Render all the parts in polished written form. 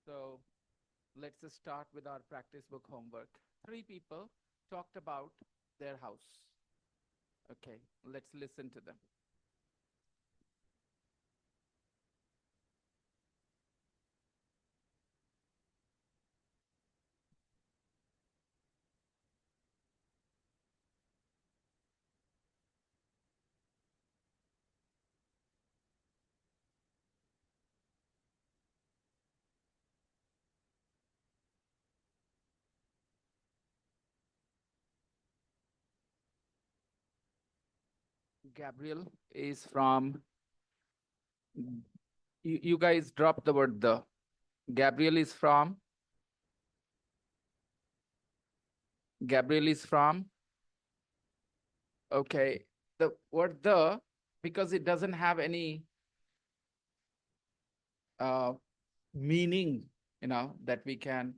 So let's start with our practice book homework. Three people talked about their house. Okay, let's listen to them. Gabriel is from, you guys dropped the word the. Gabriel is from, Gabriel is from, okay, the word the, because it doesn't have any uh, meaning, that we can,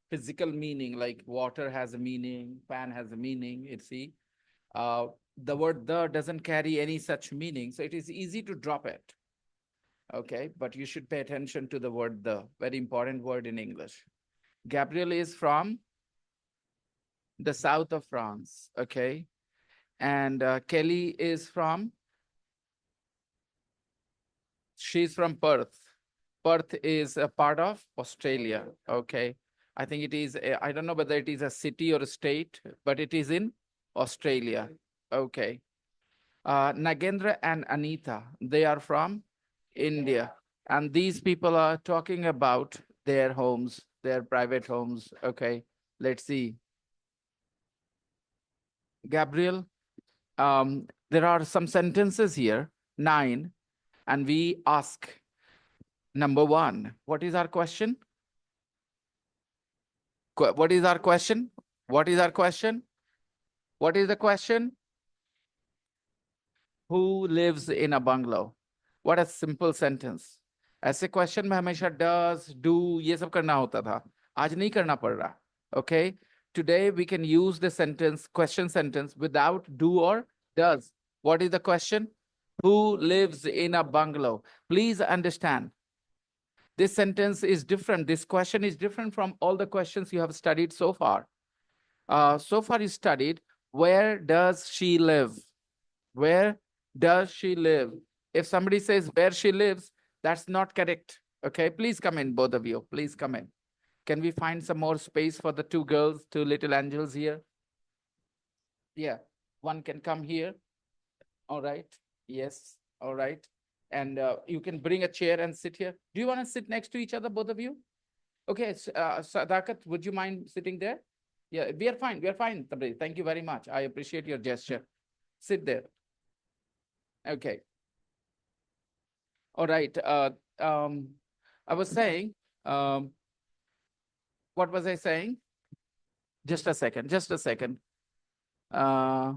physical meaning, like water has a meaning, pan has a meaning, see. Uh, the word the doesn't carry any such meaning, so it is easy to drop it. Okay, but you should pay attention to the word the, very important word in English. Gabriel is from the south of France. Okay, and Kelly is from, she's from Perth. Perth is a part of Australia. Okay, I think it is, I don't know whether it is a city or a state, but it is in Australia. Okay. Nagendra and Anita, they are from India. And these people are talking about their homes, their private homes. Okay, let's see. Gabriel, there are some sentences here, 9, and we ask, number 1, what is our question? What is our question? What is our question? What is the question? Who lives in a bungalow? What a simple sentence. ऐसे question में हमेशा does, do ये सब करना होता था. आज नहीं करना पड़ रहा. Okay? Today we can use the sentence, question sentence without do or does. What is the question? Who lives in a bungalow? Please understand. This sentence is different. This question is different from all the questions you have studied so far. So far you studied, where does she live? Where does she live? If somebody says where she lives, that's not correct. Okay, please come in, both of you. Please come in. Can we find some more space for the two girls, two little angels here? Yeah, one can come here. All right. Yes. All right. And you can bring a chair and sit here. Do you want to sit next to each other, both of you? Okay, Sadakat, would you mind sitting there? Yeah, we are fine. We are fine, Tabri. Thank you very much. I appreciate your gesture. Sit there. Okay. All right. I was saying, what was I saying? Just a second. Just a second. Uh,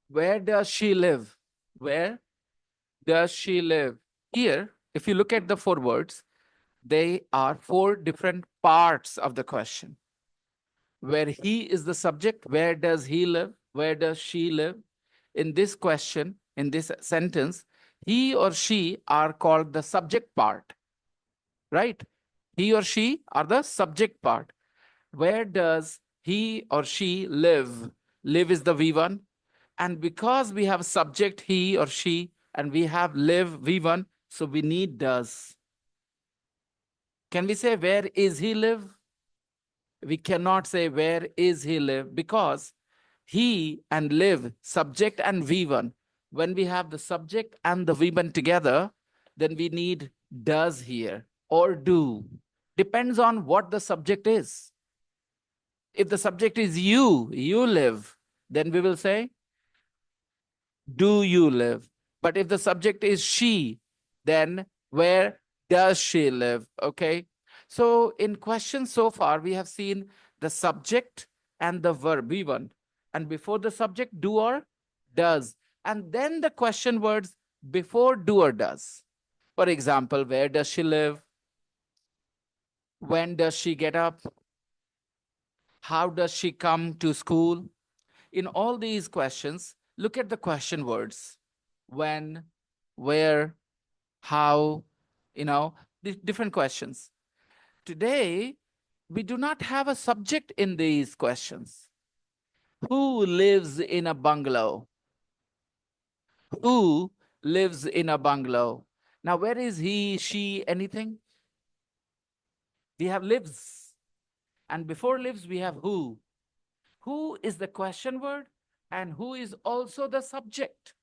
where does she live? Where does she live? Here, if you look at the 4 words, they are 4 different parts of the question. Where he is the subject, where does he live? Where does she live? In this question, in this sentence, he or she are called the subject part, right? He or she are the subject part. Where does he or she live? Live is the V1. And because we have subject he or she and we have live V1, so we need does. Can we say where is he live? We cannot say where is he live, because he and live, subject and V1. When we have the subject and the V1 together, then we need does here or do. Depends on what the subject is. If the subject is you live, then we will say, do you live? But if the subject is she, then where does she live? Okay. So in questions so far, we have seen the subject and the verb, V1. And before the subject, do or does. And then the question words before do or does. For example, where does she live? When does she get up? How does she come to school? In all these questions, look at the question words. When, where, how, different questions. Today, we do not have a subject in these questions. Who lives in a bungalow? Who lives in a bungalow? Now, where is he, she, anything? We have lives. And before lives, we have who. Who is the question word and who is also the subject?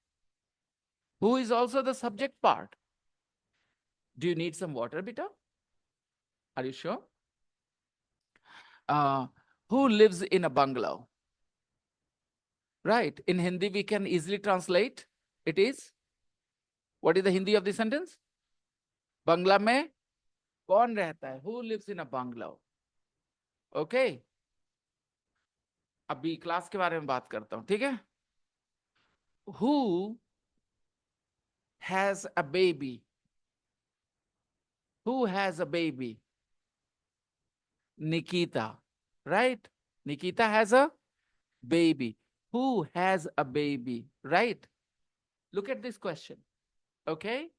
Who is also the subject part? Do you need some water, beta? Are you sure? Uh, who lives in a bungalow? Right. In Hindi, we can easily translate. It is. What is the Hindi of the sentence? Bangla में कौन रहता है? Who lives in a bungalow? Okay. अभी class के बारे में बात करता हूं, ठीक है? Who has a baby? Who has a baby? Nikita, right? Nikita has a baby. Who has a baby, right? Look at this question. Okay?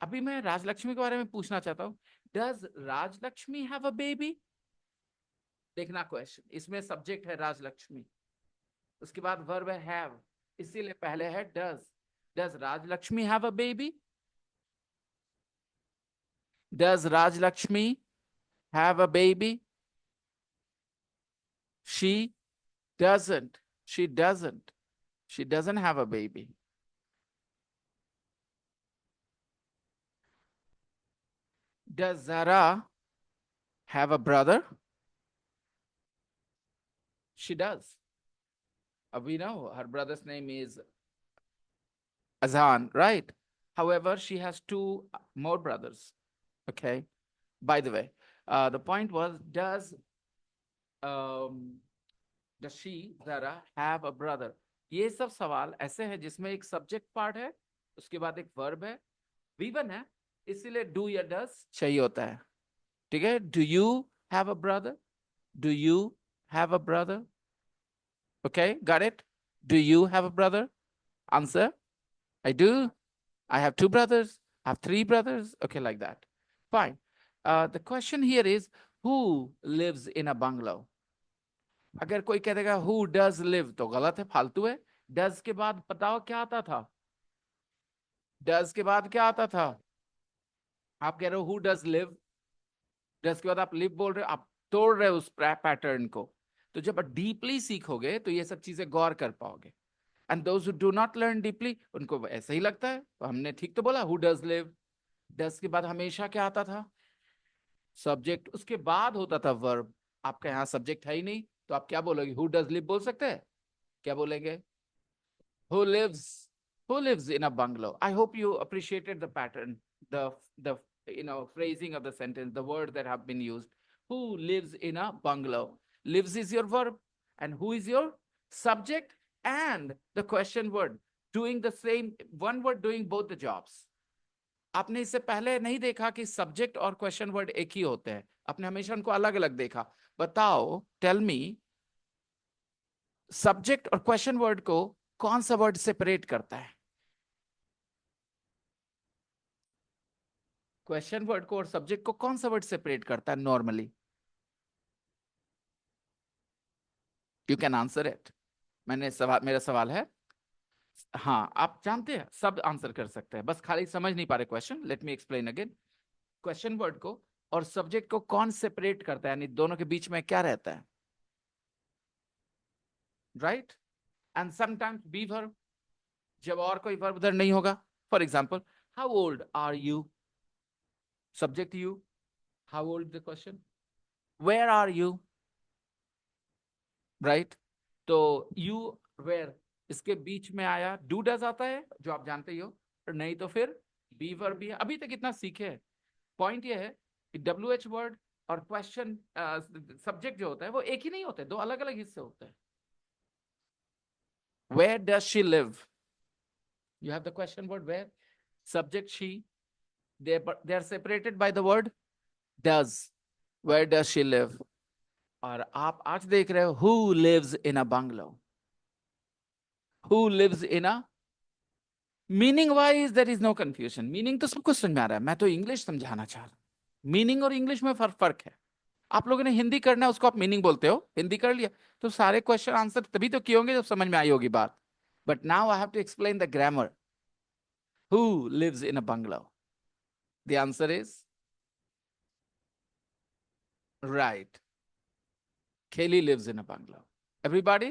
अभी मैं राजलक्ष्मी के बारे में पूछना चाहता हूं. Does Rajalakshmi have a baby? देखना क्वेश्चन. इसमें सब्जेक्ट है राजलक्ष्मी. उसके बाद वर्ब है have. इसीलिए पहले है does. Does Rajalakshmi have a baby? Does Rajalakshmi have a baby? She doesn't. She doesn't. She doesn't have a baby. Does Zara have a brother? She does. We know her brother's name is Azan, right? However, she has two more brothers. Okay. By the way, the point was, does she, Zara, have a brother? ये सब सवाल ऐसे हैं जिसमें एक subject part है, उसके बाद एक वर्ब है, V1 है, इसीलिए डू या डस चाहिए होता है. ठीक है? Do you have a brother? Do you have a brother? Okay, got it? Do you have a brother? Answer: I do. I have two brothers. I have three brothers. Okay, like that. Fine. The question here is, who lives in a bungalow? अगर कोई कह देगा who does live, तो गलत है, फालतू है. Does के बाद बताओ क्या आता था? Does के बाद क्या आता था? आप कह रहे हो who does live. Does के बाद आप live बोल रहे हो, आप तोड़ रहे हो उस पैटर्न को. तो जब डीपली सीखोगे तो ये सब चीजें गौर कर पाओगे. And those who do not learn deeply, उनको ऐसा ही लगता है. तो हमने ठीक तो बोला, who does live. Does के बाद हमेशा क्या आता था? सब्जेक्ट. उसके बाद होता था वर्ब. आपका यहाँ सब्जेक्ट है ही नहीं, तो आप क्या बोलोगे? who does live बोल सकते हैं? क्या बोलेंगे? who lives in a bungalow. I hope you appreciated the pattern, the phrasing of the sentence, the word that have been used. Who lives in a bungalow? Lives is your verb, and who is your subject, and the question word, doing the same, one word doing both the jobs. आपने इससे पहले नहीं देखा कि subject और question word एक ही होते हैं. आपने हमेशा उनको अलग अलग देखा. बताओ, टेल मी, सब्जेक्ट और क्वेश्चन वर्ड को कौन सा वर्ड सेपरेट करता है? क्वेश्चन वर्ड को और सब्जेक्ट को कौन सा वर्ड सेपरेट करता है normally? You can answer it. मेरा सवाल है. हाँ, आप जानते हैं, सब आंसर कर सकते हैं, बस खाली समझ नहीं पा रहे question. Let me explain again. Question word को और सब्जेक्ट को कौन सेपरेट करता है, यानी दोनों के बीच में क्या रहता है? Right. And sometimes be verb, जब और कोई वर्ब उधर नहीं होगा. For example, how old are you? Subject you. How old the question. Where are you? Right. तो यू, वेयर, इसके बीच में आया डू डज आता है, जो आप जानते ही हो. नहीं तो फिर बी वर्ब भी है. अभी तक इतना सीखे हैं. पॉइंट ये है कि WH वर्ड और क्वेश्चन सब्जेक्ट जो होता है वो एक ही नहीं होते, दो अलग अलग हिस्से होते हैं. Where does she live? You have the question word where, subject she, they are separated by the word does. Where does she live? और आप आज देख रहे हो who lives in a bungalow. Who lives in a meaning wise there is no confusion. Meaning तो सबको समझ में आ रहा है, मैं तो इंग्लिश समझाना चाह रहा हूं. मीनिंग और इंग्लिश में फर्क है. आप लोगों ने हिंदी करना है, उसको आप मीनिंग बोलते हो. हिंदी कर लिया तो सारे क्वेश्चन आंसर तभी तो किए होंगे जब समझ में आई होगी बात. But now I have to explain the grammar. Who lives in a bungalow? The answer is right. Kelly lives in a bungalow. Everybody?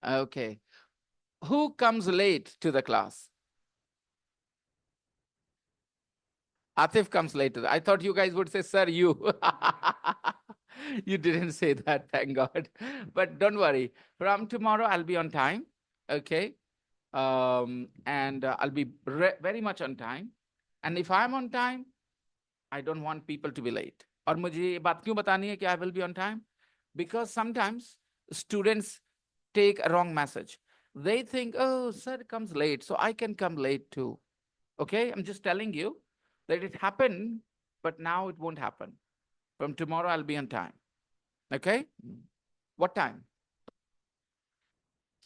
Okay. Who comes late to the class? Atif comes later. I thought you guys would say, sir, you. You didn't say that, thank God. But don't worry. From tomorrow, I'll be on time. Okay. And I'll be very much on time. And if I'm on time, I don't want people to be late. और मुझे ये बात क्यों बतानी है कि I will be on time? Because sometimes students take a wrong message. They think, oh, sir comes late, so I can come late too. Okay, I'm just telling you that it happened, but now it won't happen. From tomorrow, I'll be on time. Okay? What time?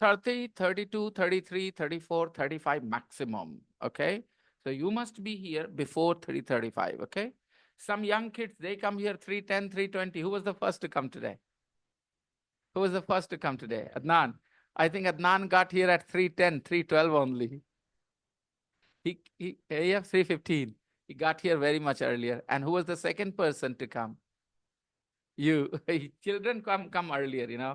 30, 32, 33, 34, 35 maximum. Okay? So you must be here before 3:35. Okay? Some young kids, they come here 3:10, 3:20. Who was the first to come today? Who was the first to come today? Adnan. I think Adnan got here at 3:10, 3:12 only. He have 3:15. He got here very much earlier. And who was the second person to come? You. Children come earlier, you know.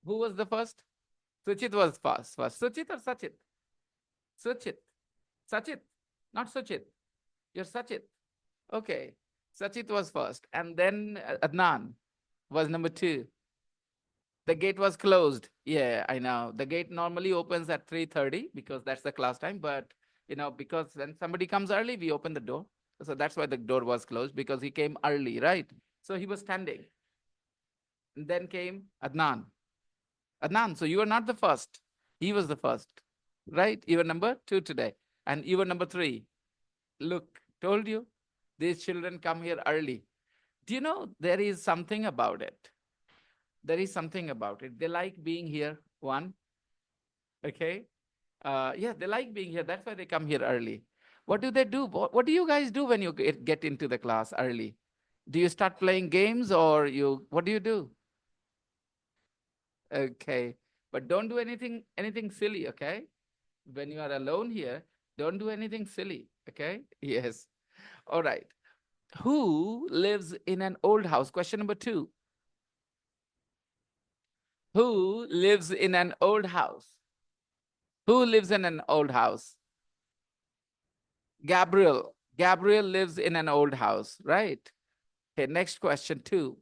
Who was the first? Suchit was first. Suchit or Sachit? Suchit. Sachit. Not Suchit. You're Sachit. Okay. Sachit was first. And then Adnan was number 2. The gate was closed. Yeah, I know. The gate normally opens at 3:30 because that's the class time. But, because when somebody comes early, we open the door. So that's why the door was closed, because he came early, right? So he was standing. And then came Adnan. Adnan, so you are not the first. He was the first, right? You were number 2 today. And you were number 3. Look, told you, these children come here early. Do you know there is something about it? There is something about it. They like being here, one. Okay. Yeah, they like being here. That's why they come here early. What do they do? What do you guys do when you get into the class early? Do you start playing games, or what do you do? Okay. But don't do anything silly, okay? When you are alone here, don't do anything silly, okay? Yes. All right. Who lives in an old house? Question number 2. Who lives in an old house? Who lives in an old house? Gabriel. Gabriel lives in an old house, right? Okay, next question 2.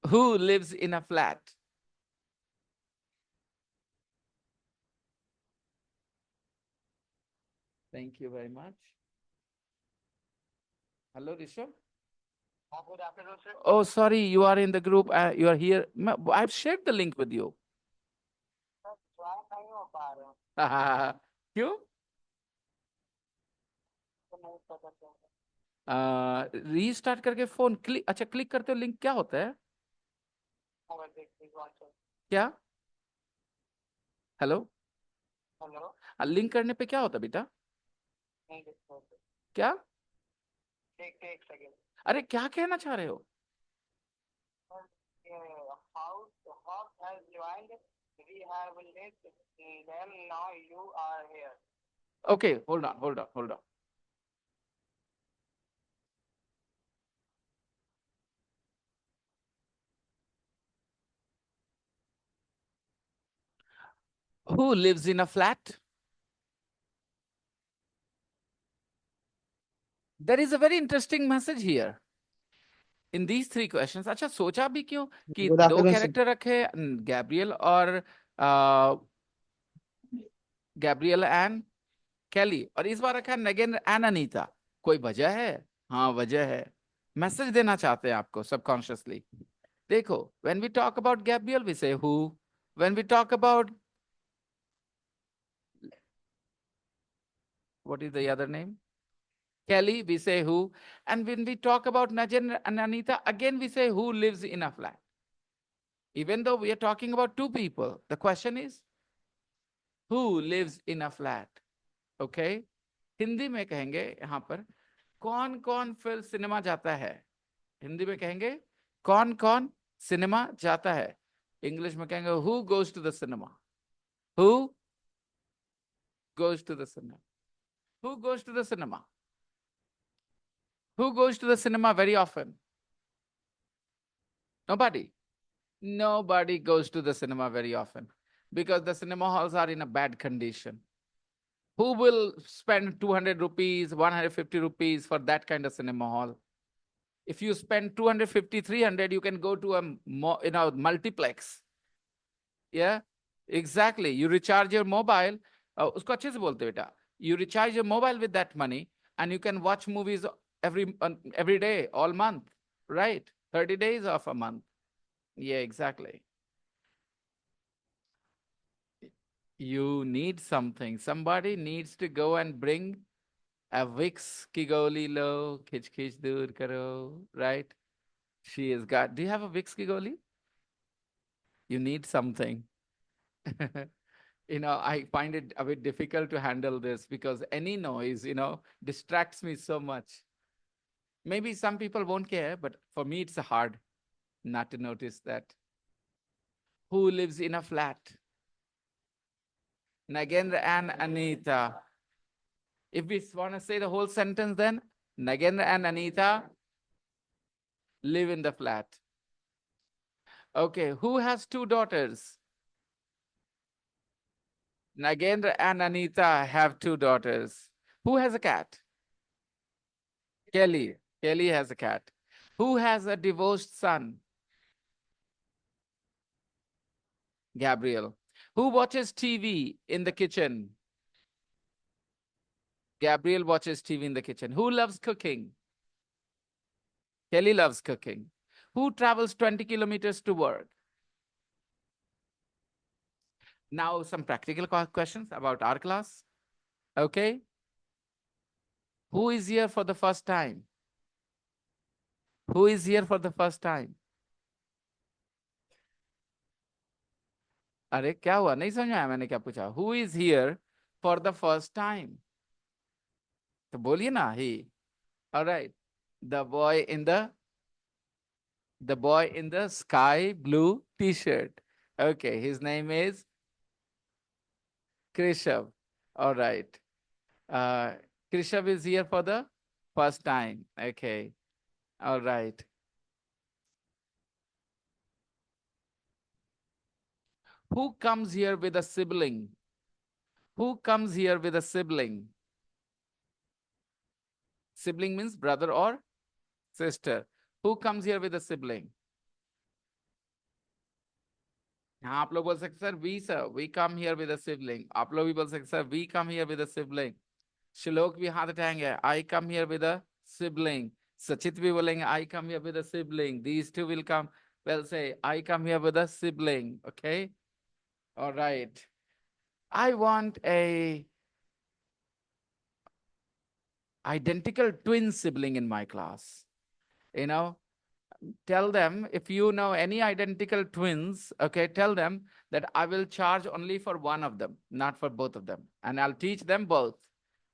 Who lives in a flat? Thank you very much. Hello, Rishabh. Good afternoon, sir. Oh, sorry, you are in the group. You are here. I've shared the link with you. क्यों? Restart करके phone click करते हो, link क्या होता है? क्या? Hello? Link करने पे क्या होता है बेटा? क्या? एक सेकंड. अरे क्या कहना चाह रहे हो? Okay, hold on. Who lives in a flat? There is a very interesting message here in these 3 questions. अच्छा, सोचा भी क्यों कि 2 कैरेक्टर रखे, गैब्रियल और गैब्रियल एंड कैली, और इस बार रखा नगेन एंड अनीता. कोई वजह है? हाँ, वजह है. मैसेज देना चाहते हैं आपको सबकॉन्शियसली. देखो, when we talk about Gabriel, we say who. When we talk about, what is the other name? Kelly, we say who. And when we talk about Nagen and Anita, again we say who lives in a flat. Even though we are talking about two people, the question is who lives in a flat. Okay? Hindi में कहेंगे यहाँ पर कौन कौन फिर cinema जाता है. हिंदी में कहेंगे कौन कौन सिनेमा जाता है. इंग्लिश में कहेंगे who goes to the cinema. Who goes to the cinema? Who goes to the cinema? Who goes to the cinema very often? Nobody. Nobody goes to the cinema very often because the cinema halls are in a bad condition. Who will spend 200 rupees, 150 rupees for that kind of cinema hall? If you spend 250, 300, you can go to a multiplex. Yeah, exactly. You recharge your mobile. उसको अच्छे से बोलते बेटा. You recharge your mobile with that money and you can watch movies every day, all month, right? 30 days of a month. Yeah, exactly. You need something. Somebody needs to go and bring a Vicks ki goli lo, khich khich dur karo, right? She has got. Do you have a Vicks ki goli? You need something. I find it a bit difficult to handle this because any noise, distracts me so much. Maybe some people won't care, but for me, it's hard not to notice that. Who lives in a flat? Nagendra and Anita. If we want to say the whole sentence, then Nagendra and Anita live in the flat. Okay, who has two daughters? Nagendra and Anita have two daughters. Who has a cat? Kelly. Kelly has a cat. Who has a divorced son? Gabriel. Who watches TV in the kitchen? Gabriel watches TV in the kitchen. Who loves cooking? Kelly loves cooking. Who travels 20 kilometers to work? Now, some practical questions about our class. Okay. Who is here for the first time? Who is here for the first time? अरे क्या हुआ नहीं समझ में आया मैंने क्या पूछा who is here for the first time तो बोलिए ना he all right the boy in the sky blue t-shirt okay his name is Krishav all right uh Krishav is here for the first time okay all right who comes here with a sibling who comes here with a sibling sibling means brother or sister who comes here with a sibling हाँ आप लोग बोल सकते sir we come here with a sibling आप लोग भी बोल सकते sir we come here with a sibling Shlok भी हाथ उठाएंगे I come here with a sibling Sachit भी बोलेंगे I come here with a sibling these two will come well say I come here with a sibling okay all right I want a identical twin sibling in my class you know tell them if you know any identical twins, okay, tell them that I will charge only for one of them, not for both of them. And I'll teach them both.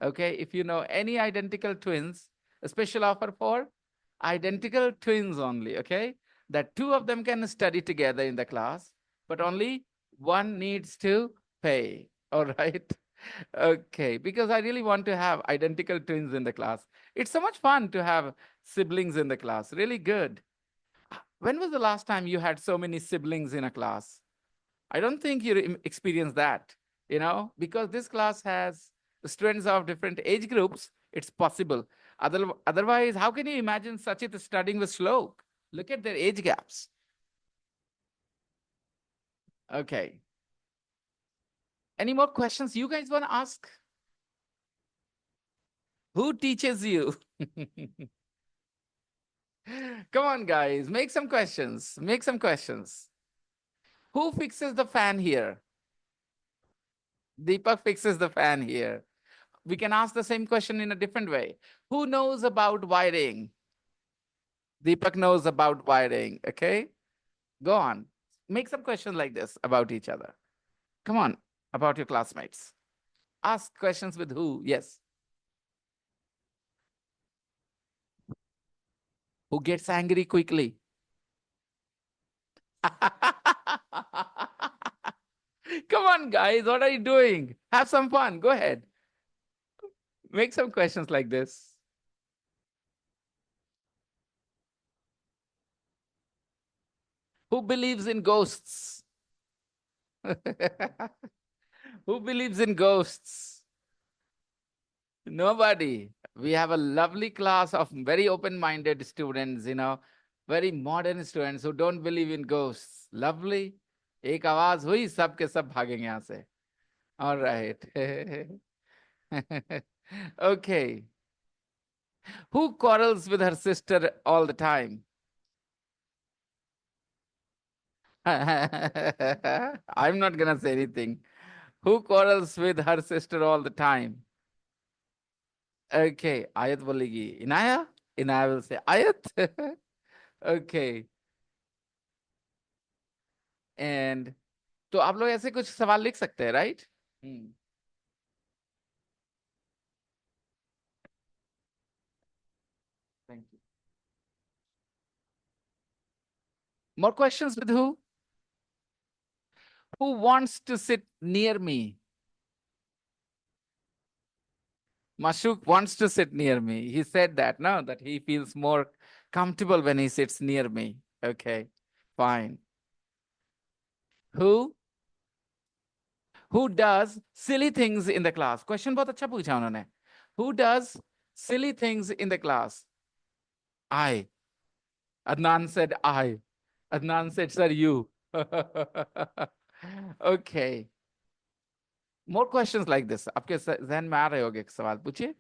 Okay, if you know any identical twins, a special offer for identical twins only, okay? That two of them can study together in the class, but only one needs to pay. All right. Okay, because I really want to have identical twins in the class. It's so much fun to have siblings in the class. Really good. When was the last time you had so many siblings in a class? I don't think you experienced that, because this class has students of different age groups. It's possible. Otherwise, how can you imagine Sachit studying with Shlok? Look at their age gaps. Okay. Any more questions you guys want to ask? Who teaches you? Come on, guys. Make some questions. Make some questions. Who fixes the fan here? Deepak fixes the fan here. we can ask the same question in a different way. Who knows about wiring? Deepak knows about wiring. Okay, go on. Make some questions like this about each other. Come on, about your classmates. Ask questions with who? Yes. Who gets angry quickly? Come on, guys. What are you doing? Have some fun. Go ahead. Make some questions like this. Who believes in ghosts? Who believes in ghosts? Nobody. We have a lovely class of very open-minded students, very modern students who don't believe in ghosts. Lovely. एक आवाज हुई सबके सब भागेंगे यहाँ से. All right. Okay. Who quarrels with her sister all the time? I'm not gonna say anything. Who quarrels with her sister all the time? Okay, Ayat bolegi. Inaya? Inaya will say Ayat. Okay. And तो आप लोग ऐसे कुछ सवाल लिख सकते हैं, right? Thank you. More questions with who? Who wants to sit near me? Mashuk wants to sit near me. He said that, no, that he feels more comfortable when he sits near me. Okay, fine. Who does silly things in the class? Question बहुत अच्छा पूछा उन्होंने. Who does silly things in the class? I. Adnan said I. Adnan said, sir, you. Okay. More questions like this. आपके जहन में आ रहे होंगे सवाल पूछिए.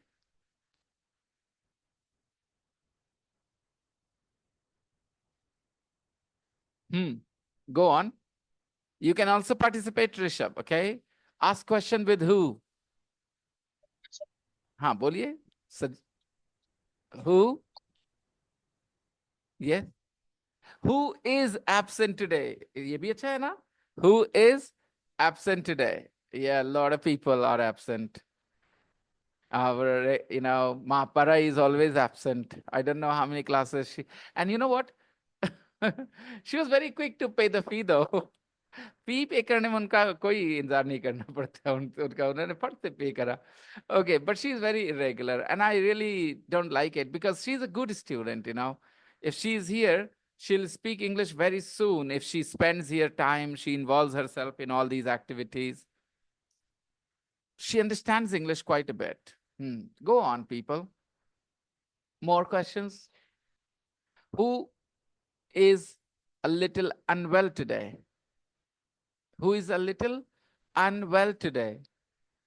Go on. You can also participate, Rishabh. Okay. Ask question with who? हाँ बोलिए. Who? Yes. Who is absent today? ये भी अच्छा है ना? Who is absent today? Yeah, a lot of people are absent. Our, Mahapara is always absent. I don't know how many classes she. And you know what? She was very quick to pay the fee, though. फी पे करने में उनका कोई इंतजार नहीं करना पड़ता. उनका उन्होंने फट से पे करा. Okay, but she's very irregular, and I really don't like it because she's a good student. If she's here, she'll speak English very soon. If she spends here time, she involves herself in all these activities. She understands English quite a bit. Go on, people. More questions? Who is a little unwell today? Who is a little unwell today?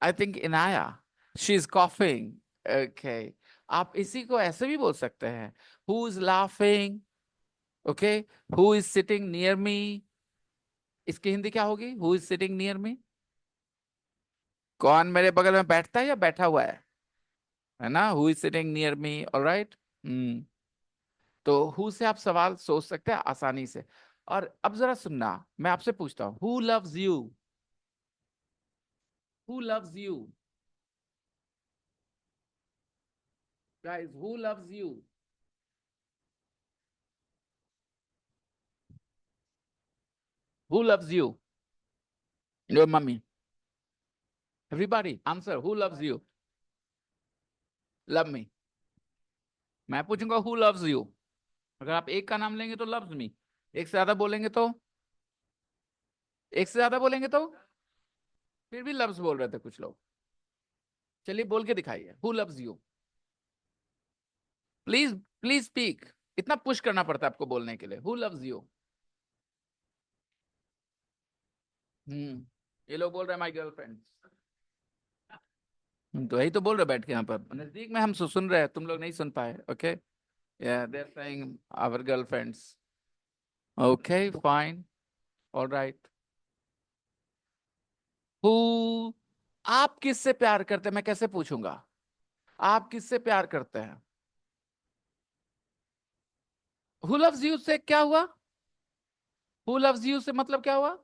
I think Inaya. She's coughing. Okay. आप इसी को ऐसे भी बोल सकते हैं. Who is laughing? Okay. Who is sitting near me? इसकी हिंदी क्या होगी? Who is sitting near me? कौन मेरे बगल में बैठता है या बैठा हुआ है ना? Who is sitting near me? All right. तो who से आप सवाल सोच सकते हैं आसानी से. और अब जरा सुनना, मैं आपसे पूछता हूं, who loves you? Who loves you? Guys, who loves you? Who loves you? Your mummy. Everybody, answer. Who loves you? Love me. मैं पूछूंगा who loves you? अगर आप एक का नाम लेंगे तो loves me. एक से ज्यादा बोलेंगे तो फिर भी loves बोल रहे थे कुछ लोग. चलिए बोल के दिखाइए. Who loves you? Please speak. इतना पुश करना पड़ता है आपको बोलने के लिए. Who loves you? ये लोग बोल रहे हैं माय गर्लफ्रेंड. तो यही तो बोल रहे बैठ के यहाँ पर नजदीक में हम सुन रहे हैं, तुम लोग नहीं सुन पाए. Okay. Yeah, they're saying our girlfriends. Okay, fine. All right. Who आप किससे प्यार करते हैं, मैं कैसे पूछूंगा? आप किससे प्यार करते हैं? हु लव्स यू से क्या हुआ? हु लव्स यू से मतलब क्या हुआ?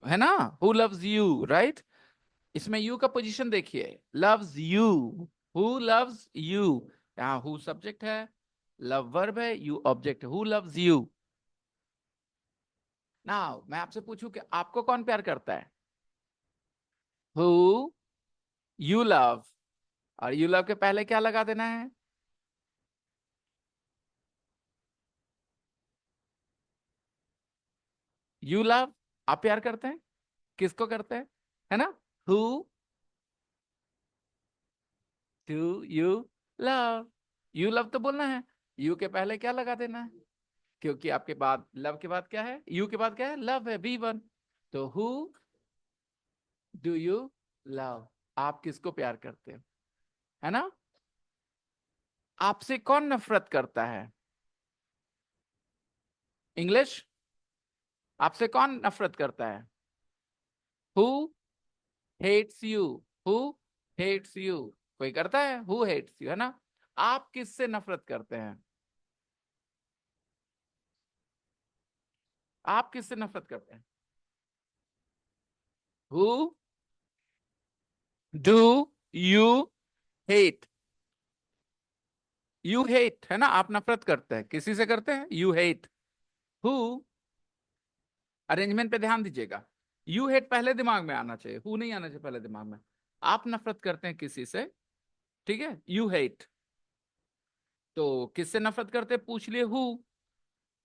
है ना, हु लव्स यू, राइट? इसमें यू का पोजीशन देखिए, loves you, who loves you. यहाँ हु सब्जेक्ट है, लव वर्ब है, यू ऑब्जेक्ट है, हु लव्स यू। नाउ मैं आपसे पूछूं कि आपको कौन प्यार करता है? हु यू लव, और यू लव के पहले क्या लगा देना है? You love. आप प्यार करते हैं, किसको करते हैं? है ना, who do you love. You love तो बोलना है, यू के पहले क्या लगा देना है? क्योंकि आपके बाद लव के बाद क्या है, यू के बाद क्या है, लव है, बी वन। तो हु डू यू लव, आप किसको प्यार करते हैं? है ना। आपसे कौन नफरत करता है? इंग्लिश। आपसे कौन नफरत करता है? Who hates you, who hates you. कोई करता है हु हेट्स यू, है ना। आप किससे नफरत करते हैं? आप किससे नफरत करते हैं? Who do you hate. You hate, है ना, आप नफरत करते हैं, किसी से करते हैं, यू हेट। हु, अरेंजमेंट पे ध्यान दीजिएगा, यू हेट पहले दिमाग में आना चाहिए, हु नहीं आना चाहिए पहले दिमाग में। आप नफरत करते हैं किसी से, ठीक है, यू हेट। तो किससे नफरत करते हैं पूछ लिए, हु।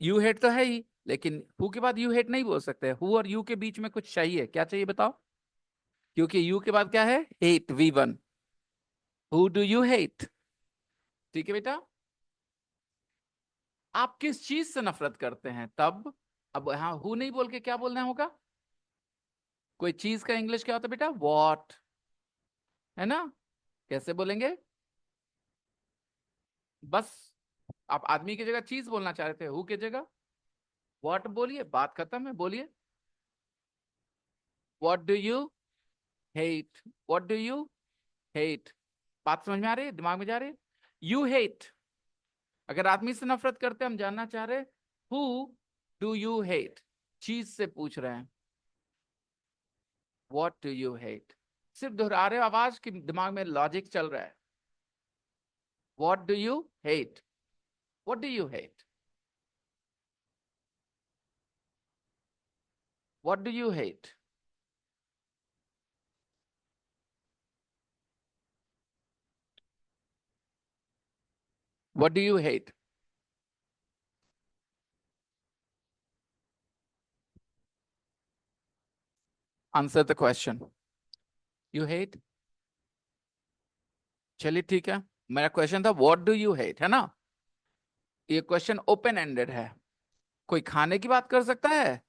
यू हेट तो है ही, लेकिन हु के बाद यू हेट नहीं बोल सकते, हु और यू के बीच में कुछ चाहिए, क्या चाहिए बताओ? क्योंकि यू के बाद क्या है, hate, V one. Who do you hate? ठीक है बेटा। आप किस चीज से नफरत करते हैं तब? अब हाँ, हु नहीं बोल के क्या बोलना होगा? कोई चीज का इंग्लिश क्या होता है बेटा, वॉट, है ना। कैसे बोलेंगे? बस, आप आदमी की जगह चीज बोलना चाह रहे थे, हु की जगह वॉट बोलिए, बात खत्म है, बोलिए। What do you hate, what do you hate. बात समझ में आ रही है, दिमाग में जा रही है? यू हेट, अगर आदमी से नफरत करते हम जानना चाह रहे, हु डू यू हेट, चीज से पूछ रहे हैं, व्हाट डू यू हेट। सिर्फ दोहरा रहे हो आवाज की, दिमाग में लॉजिक चल रहा है। What do you hate, what do you hate, what do you hate. What do you hate? Answer the question. You hate. चलिए ठीक है, मेरा क्वेश्चन था व्हाट डू यू हेट, है ना। ये क्वेश्चन ओपन एंडेड है, कोई खाने की बात कर सकता है,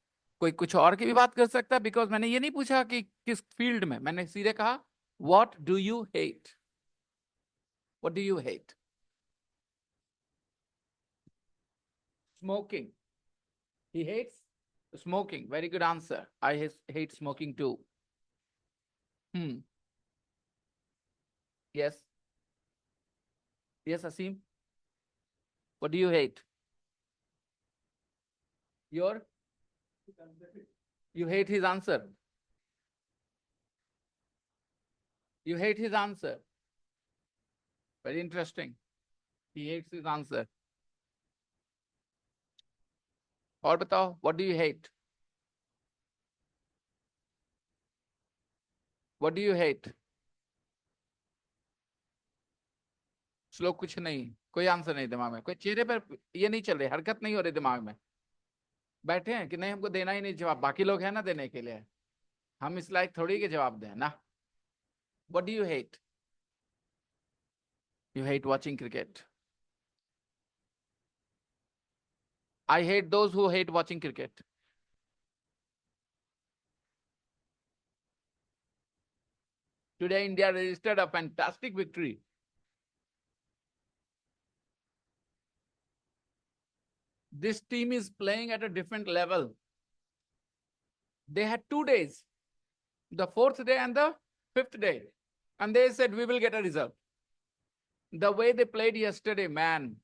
कोई कुछ और की भी बात कर सकता है, बिकॉज मैंने ये नहीं पूछा कि किस फील्ड में, मैंने सीधे कहा what do you hate, what do you hate. Smoking, he hates smoking, very good answer, I hate smoking too। hmm yes, yes Asim, what do you hate? Your, you hate his answer, you hate his answer, very interesting, he hates his answer। और बताओ, what do you hate, what do you hate? श्लोक कुछ नहीं, कोई answer नहीं दिमाग में, कोई चेहरे पर ये नहीं चल रही, हरकत नहीं हो रही दिमाग में, बैठे हैं कि नहीं हमको देना ही नहीं जवाब, बाकी लोग हैं ना देने के लिए, हम इस लायक थोड़ी के जवाब दें ना। What do you hate? You hate watching cricket। I hate those who hate watching cricket। Today India registered a fantastic victory। This team is playing at a different level। They had 2 days the 4th day and the 5th day. And they said, we will get a result. The way they played yesterday, man,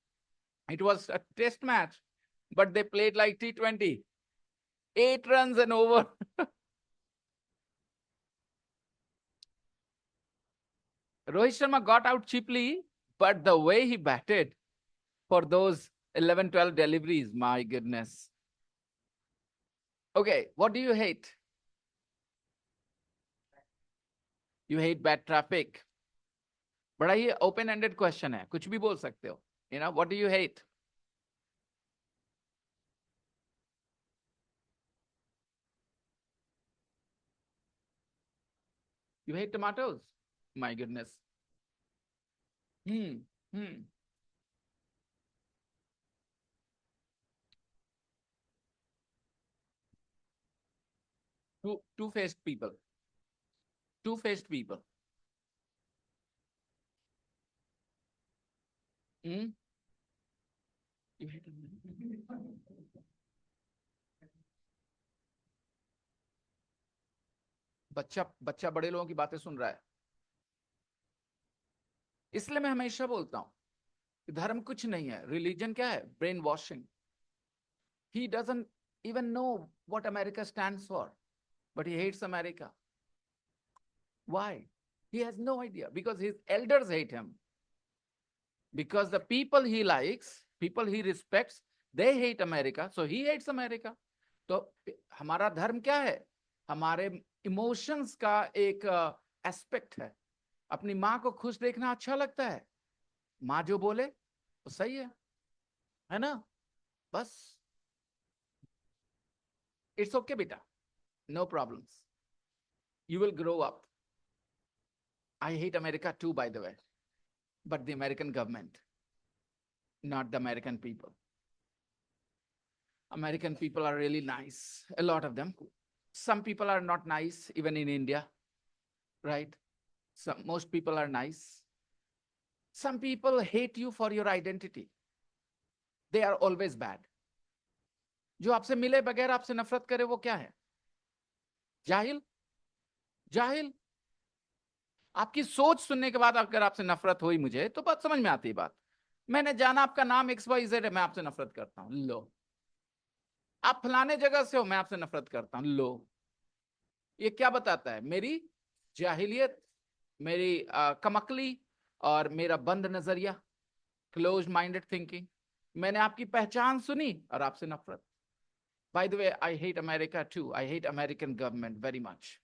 it was a test match, but they played like T20. 8 runs and over. Rohit Sharma got out cheaply, but the way he batted for those 11, 12 deliveries, my goodness. Okay, what do you hate? You hate bad traffic. बड़ा ही open ended question है, कुछ भी बोल सकते हो. You know, what do you hate? You hate tomatoes? My goodness. Hmm. Hmm. Two-faced people. Two-faced people. Hmm? You hate बच्चा बच्चा बड़े लोगों की बातें सुन रहा है. इसलिए मैं हमेशा बोलता हूं कि धर्म कुछ नहीं है. रिलीजन क्या है? Brain washing. He doesn't even know what America stands for, but he hates America. Why? He has no idea because his elders hate him. Because the people he likes, people he respects, they hate America, so he hates America. तो हमारा धर्म क्या है? हमारे emotions का एक aspect है. अपनी माँ को खुश देखना अच्छा लगता है. माँ जो बोले वो सही है ना? बस. इट्स ओके बेटा, no problems. You will grow up. I hate America too, by the way, but the American government, not the American people. American people are really nice, a lot of them. Some people are not nice, even in India, right? Most people are nice. Some people hate you for your identity. They are always bad. जो आपसे मिले बगैर आपसे नफरत करे वो क्या है? जाहिल. जाहिल. आपकी सोच सुनने के बाद अगर आपसे नफरत हुई मुझे तो बात समझ में आती है. बात मैंने जाना आपका नाम XYZ है, मैं आपसे नफरत करता हूं. लो. आप फलाने जगह से हो, मैं आपसे नफरत करता हूं. लो. ये क्या बताता है? मेरी जाहिलियत, मेरी कमकली और मेरा बंद नजरिया, क्लोज माइंडेड थिंकिंग. मैंने आपकी पहचान सुनी और आपसे नफरत. By the way, I hate America too. I hate American government very much.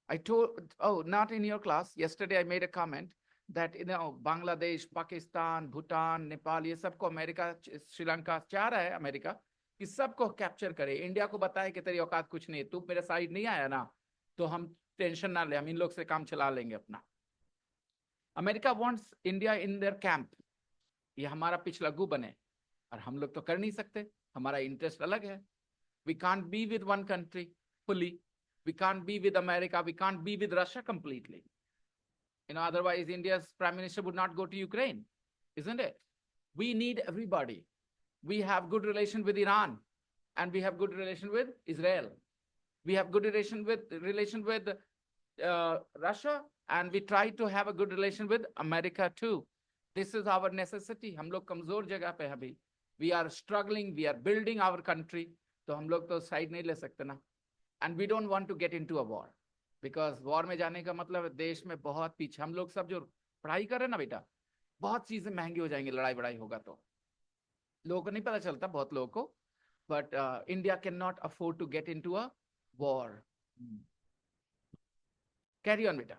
I told, oh, not in your class. Yesterday I made a comment that, Bangladesh, Pakistan, Bhutan, Nepal, ये सबको America, Sri Lanka चाह रहा है America कि सबको capture करे. India को बताए कि तेरी औकात कुछ नहीं, तू मेरे साइड नहीं आया ना तो हम टेंशन ना ले, हम इन लोग से काम चला लेंगे अपना. America wants India in their camp. ये हमारा पिछलग्गू बने और हम लोग तो कर नहीं सकते. हमारा इंटरेस्ट अलग है. We can't be with one country fully. We can't be with America. We can't be with Russia completely. Otherwise India's prime minister would not go to Ukraine, isn't it? We need everybody. We have good relation with Iran, and we have good relation with Israel. We have good relation with Russia, and we try to have a good relation with America too. This is our necessity. हम लोग कमजोर जगह पे हैं अभी. We are struggling. We are building our country. तो हम लोग तो साइड नहीं ले सकते ना. And we don't want to get into a war, because war में जाने का मतलब देश में बहुत पीछे. हम लोग सब जो पढ़ाई कर रहे हैं ना बेटा, बहुत चीजें महंगी हो जाएंगी. लड़ाई बड़ाई होगा तो लोगों को नहीं पता चलता, बहुत लोगों को. But India cannot afford to get into a war. Carry on, beta.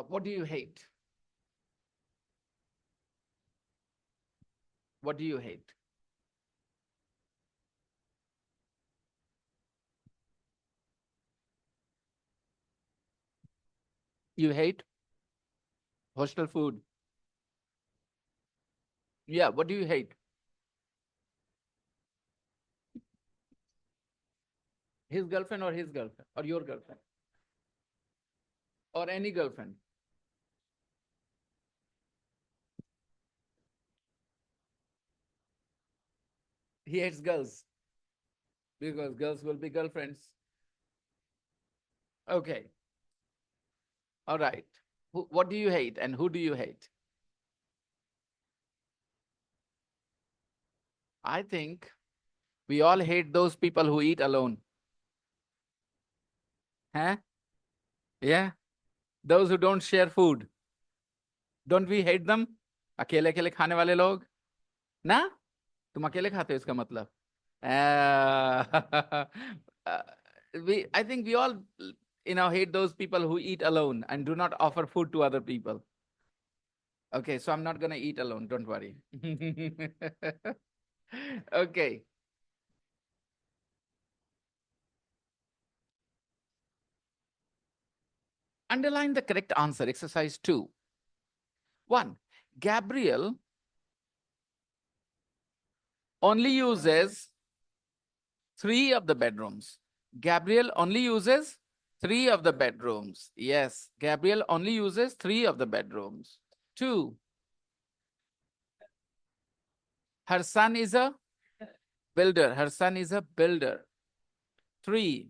What do you hate? What do you hate? You hate hostel food. Yeah, what do you hate? His girlfriend or his girlfriend or your girlfriend or any girlfriend? He hates girls because girls will be girlfriends. Okay. All right. What do you hate and who do you hate? I think we all hate those people who eat alone. Huh? Yeah. Those who don't share food. Don't we hate them? अकेले अकेले खाने वाले लोग ना तुम अकेले खाते हो इसका मतलब Uh, I think we all hate those people who eat alone and do not offer food to other people. Okay, so I'm not gonna eat alone, don't worry. Okay. Underline the correct answer, exercise 2. 1. Gabriel only uses 3 of the bedrooms. Gabriel only uses 3 of the bedrooms. Yes, Gabriel only uses 3 of the bedrooms. 2. Her son is a builder. Her son is a builder. 3.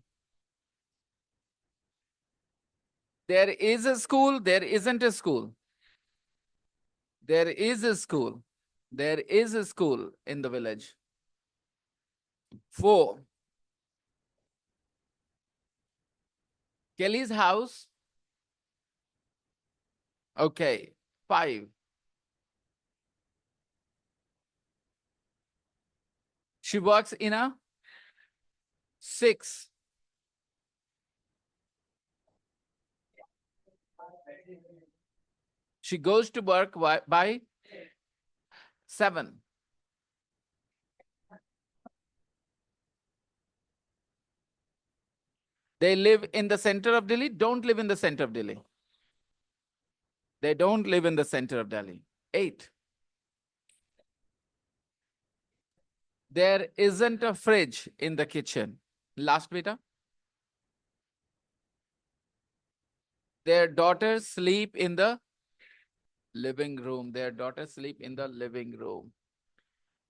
There is a school, there isn't a school. There is a school. There is a school in the village. 4. Kelly's house. Okay. 5. She works in a 6. She goes to work by 7. They live in the center of Delhi, don't live in the center of Delhi. They don't live in the center of Delhi. 8. There isn't a fridge in the kitchen. Last beta. Their daughters sleep in the living room. Their daughters sleep in the living room.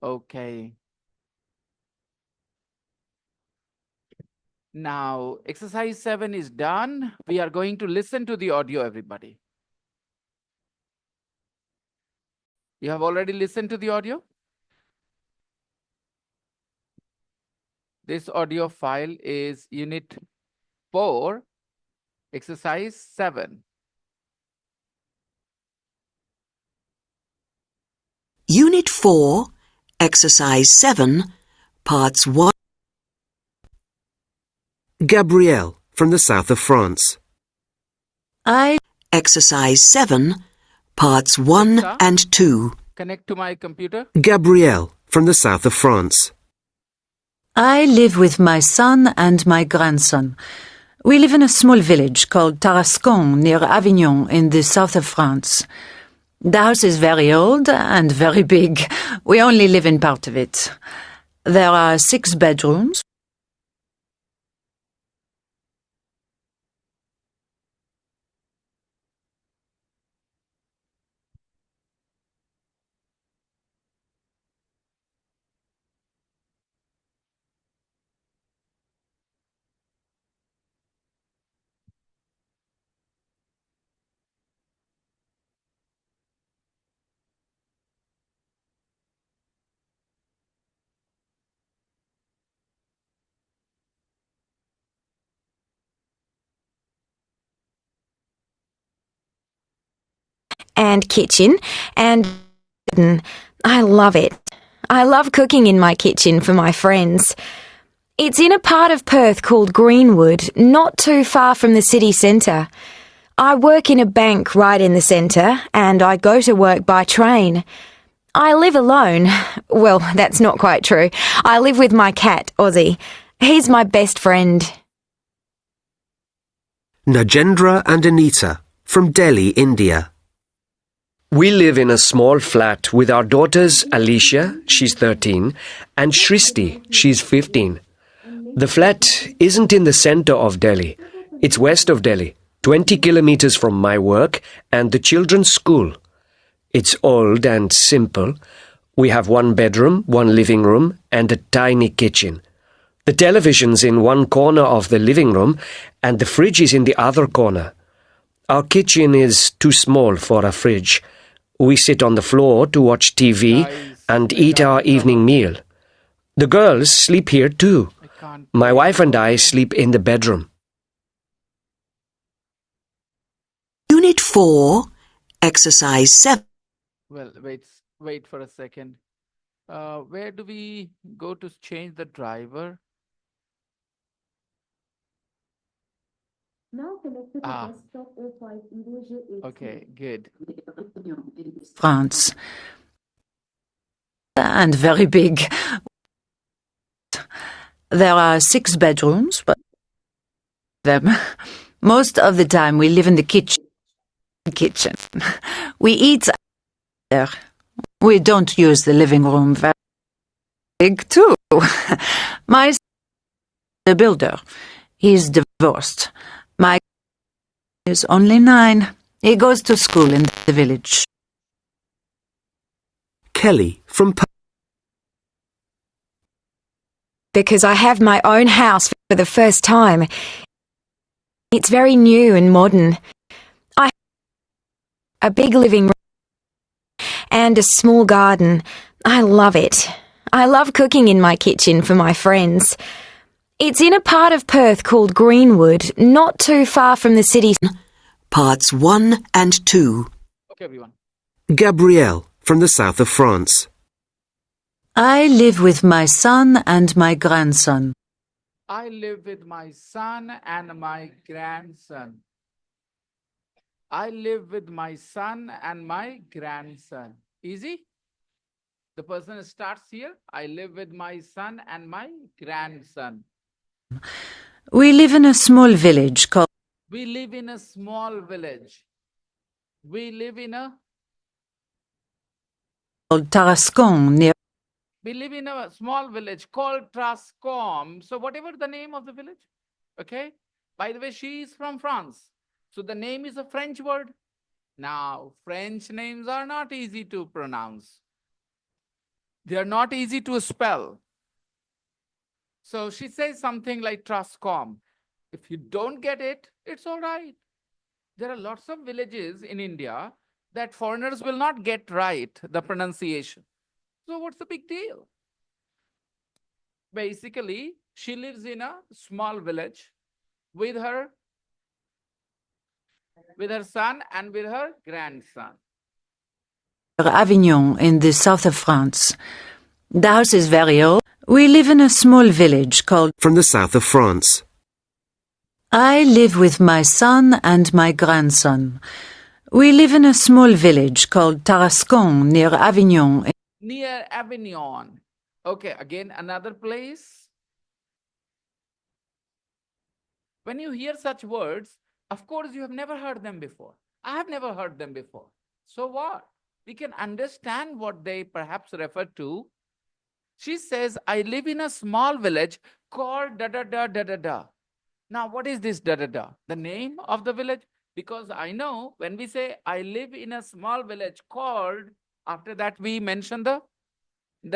Okay. Now, exercise 7 is done. We are going to listen to the audio, everybody. You have already listened to the audio? This audio file is Unit 4, Exercise 7. Unit 4, Exercise 7, Parts 1. Gabrielle, from the south of France. Exercise 7, Parts 1 Alexa? and 2. Connect to my computer. Gabrielle, from the south of France. I live with my son and my grandson. We live in a small village called Tarascon near Avignon in the south of France. The house is very old and very big. We only live in part of it. There are 6 bedrooms. And kitchen, and I love it. I love cooking in my kitchen for my friends. It's in a part of Perth called Greenwood, not too far from the city centre. I work in a bank right in the centre, and I go to work by train. I live alone. Well, that's not quite true. I live with my cat, Ozzy. He's my best friend. Nagendra and Anita, from Delhi, India. We live in a small flat with our daughters Alicia, she's 13, and Shristi, she's 15. The flat isn't in the centre of Delhi. It's west of Delhi, 20 kilometers from my work and the children's school. It's old and simple. We have one bedroom, one living room, and a tiny kitchen. The television's in one corner of the living room, and the fridge is in the other corner. Our kitchen is too small for a fridge. We sit on the floor to watch TV Guys, and I eat got our in trouble. evening meal. The girls sleep here too. I can't. My wife and I sleep in the bedroom. Unit 4, Exercise 7. Well, wait for a second. Where do we go to change the driver? Ah, okay, good. France. And very big. There are 6 bedrooms, but them. Most of the time we live in the kitchen. We eat there. We don't use the living room very big too. My son is a builder. He's divorced. My is only 9. He goes to school in the village. Kelly from Because I have my own house for the first time. It's very new and modern. I have a big living room and a small garden. I love it. I love cooking in my kitchen for my friends. It's in a part of Perth called Greenwood, not too far from the city. Parts 1 and 2. Okay, everyone. Gabrielle from the south of France. I live with my son and my grandson. I live with my son and my grandson. I live with my son and my grandson. Easy? The person starts here. I live with my son and my grandson. We live in a small village called We live in a small village. We live in a Tarascon near We live in a small village called Trascom. So whatever the name of the village, okay? By the way, she is from France. So the name is a French word. Now, French names are not easy to pronounce. They are not easy to spell. So she says something like Trascom. If you don't get it, it's all right. There are lots of villages in India that foreigners will not get right, the pronunciation. So what's the big deal? Basically, she lives in a small village with her son and with her grandson. Avignon in the south of France. The house is very old. We live in a small village called From the south of France. I live with my son and my grandson. We live in a small village called Tarascon near Avignon. Near Avignon. Okay, again, another place. When you hear such words, of course, you have never heard them before. I have never heard them before. So what? We can understand what they perhaps refer to. She says, I live in a small village called da-da-da, da-da-da. Now, what is this da-da-da? The name of the village? Because I know when we say, I live in a small village called, after that we mention the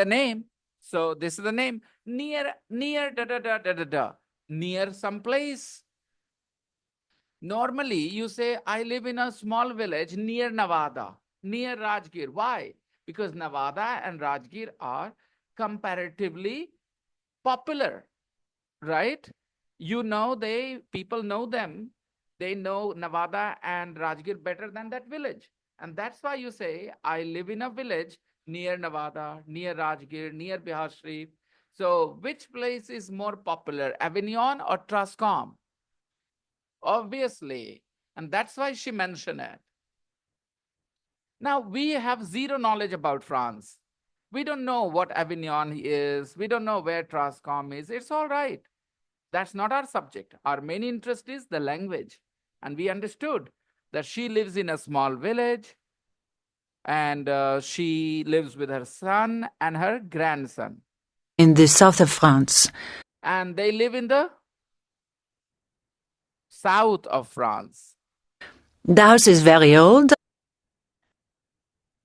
name. So this is the name. Near da-da-da, da-da-da. Near some place. Normally, you say, I live in a small village near Nevada, near Rajgir. Why? Because Nevada and Rajgir are comparatively popular, right? You know, people know them. They know Nevada and Rajgir better than that village. And that's why you say, I live in a village near Nevada, near Rajgir, near Bihar Sharif. So which place is more popular, Avignon or Trascom? Obviously. And that's why she mentioned it. Now, we have zero knowledge about France. We don't know what Avignon is. We don't know where Trascom is. It's all right. That's not our subject. Our main interest is the language. And we understood that she lives in a small village and she lives with her son and her grandson. in the south of France. And they live in the south of France. The house is very old.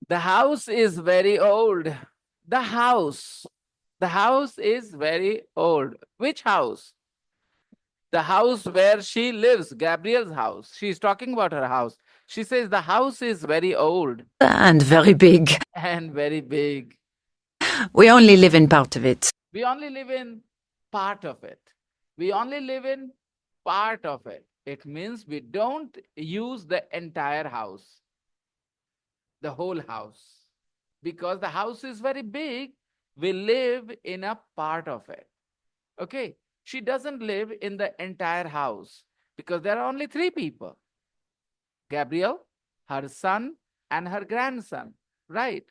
The house is very old. The house. The house is very old. Which house? The house where she lives, Gabriel's house. She's talking about her house. She says the house is very old and very big. and very big. We only live in part of it. We only live in part of it. We only live in part of it. It means we don't use the entire house, the whole house. Because the house is very big, we live in a part of it. Okay? She doesn't live in the entire house because there are only 3 people: Gabriel, her son, and her grandson, right?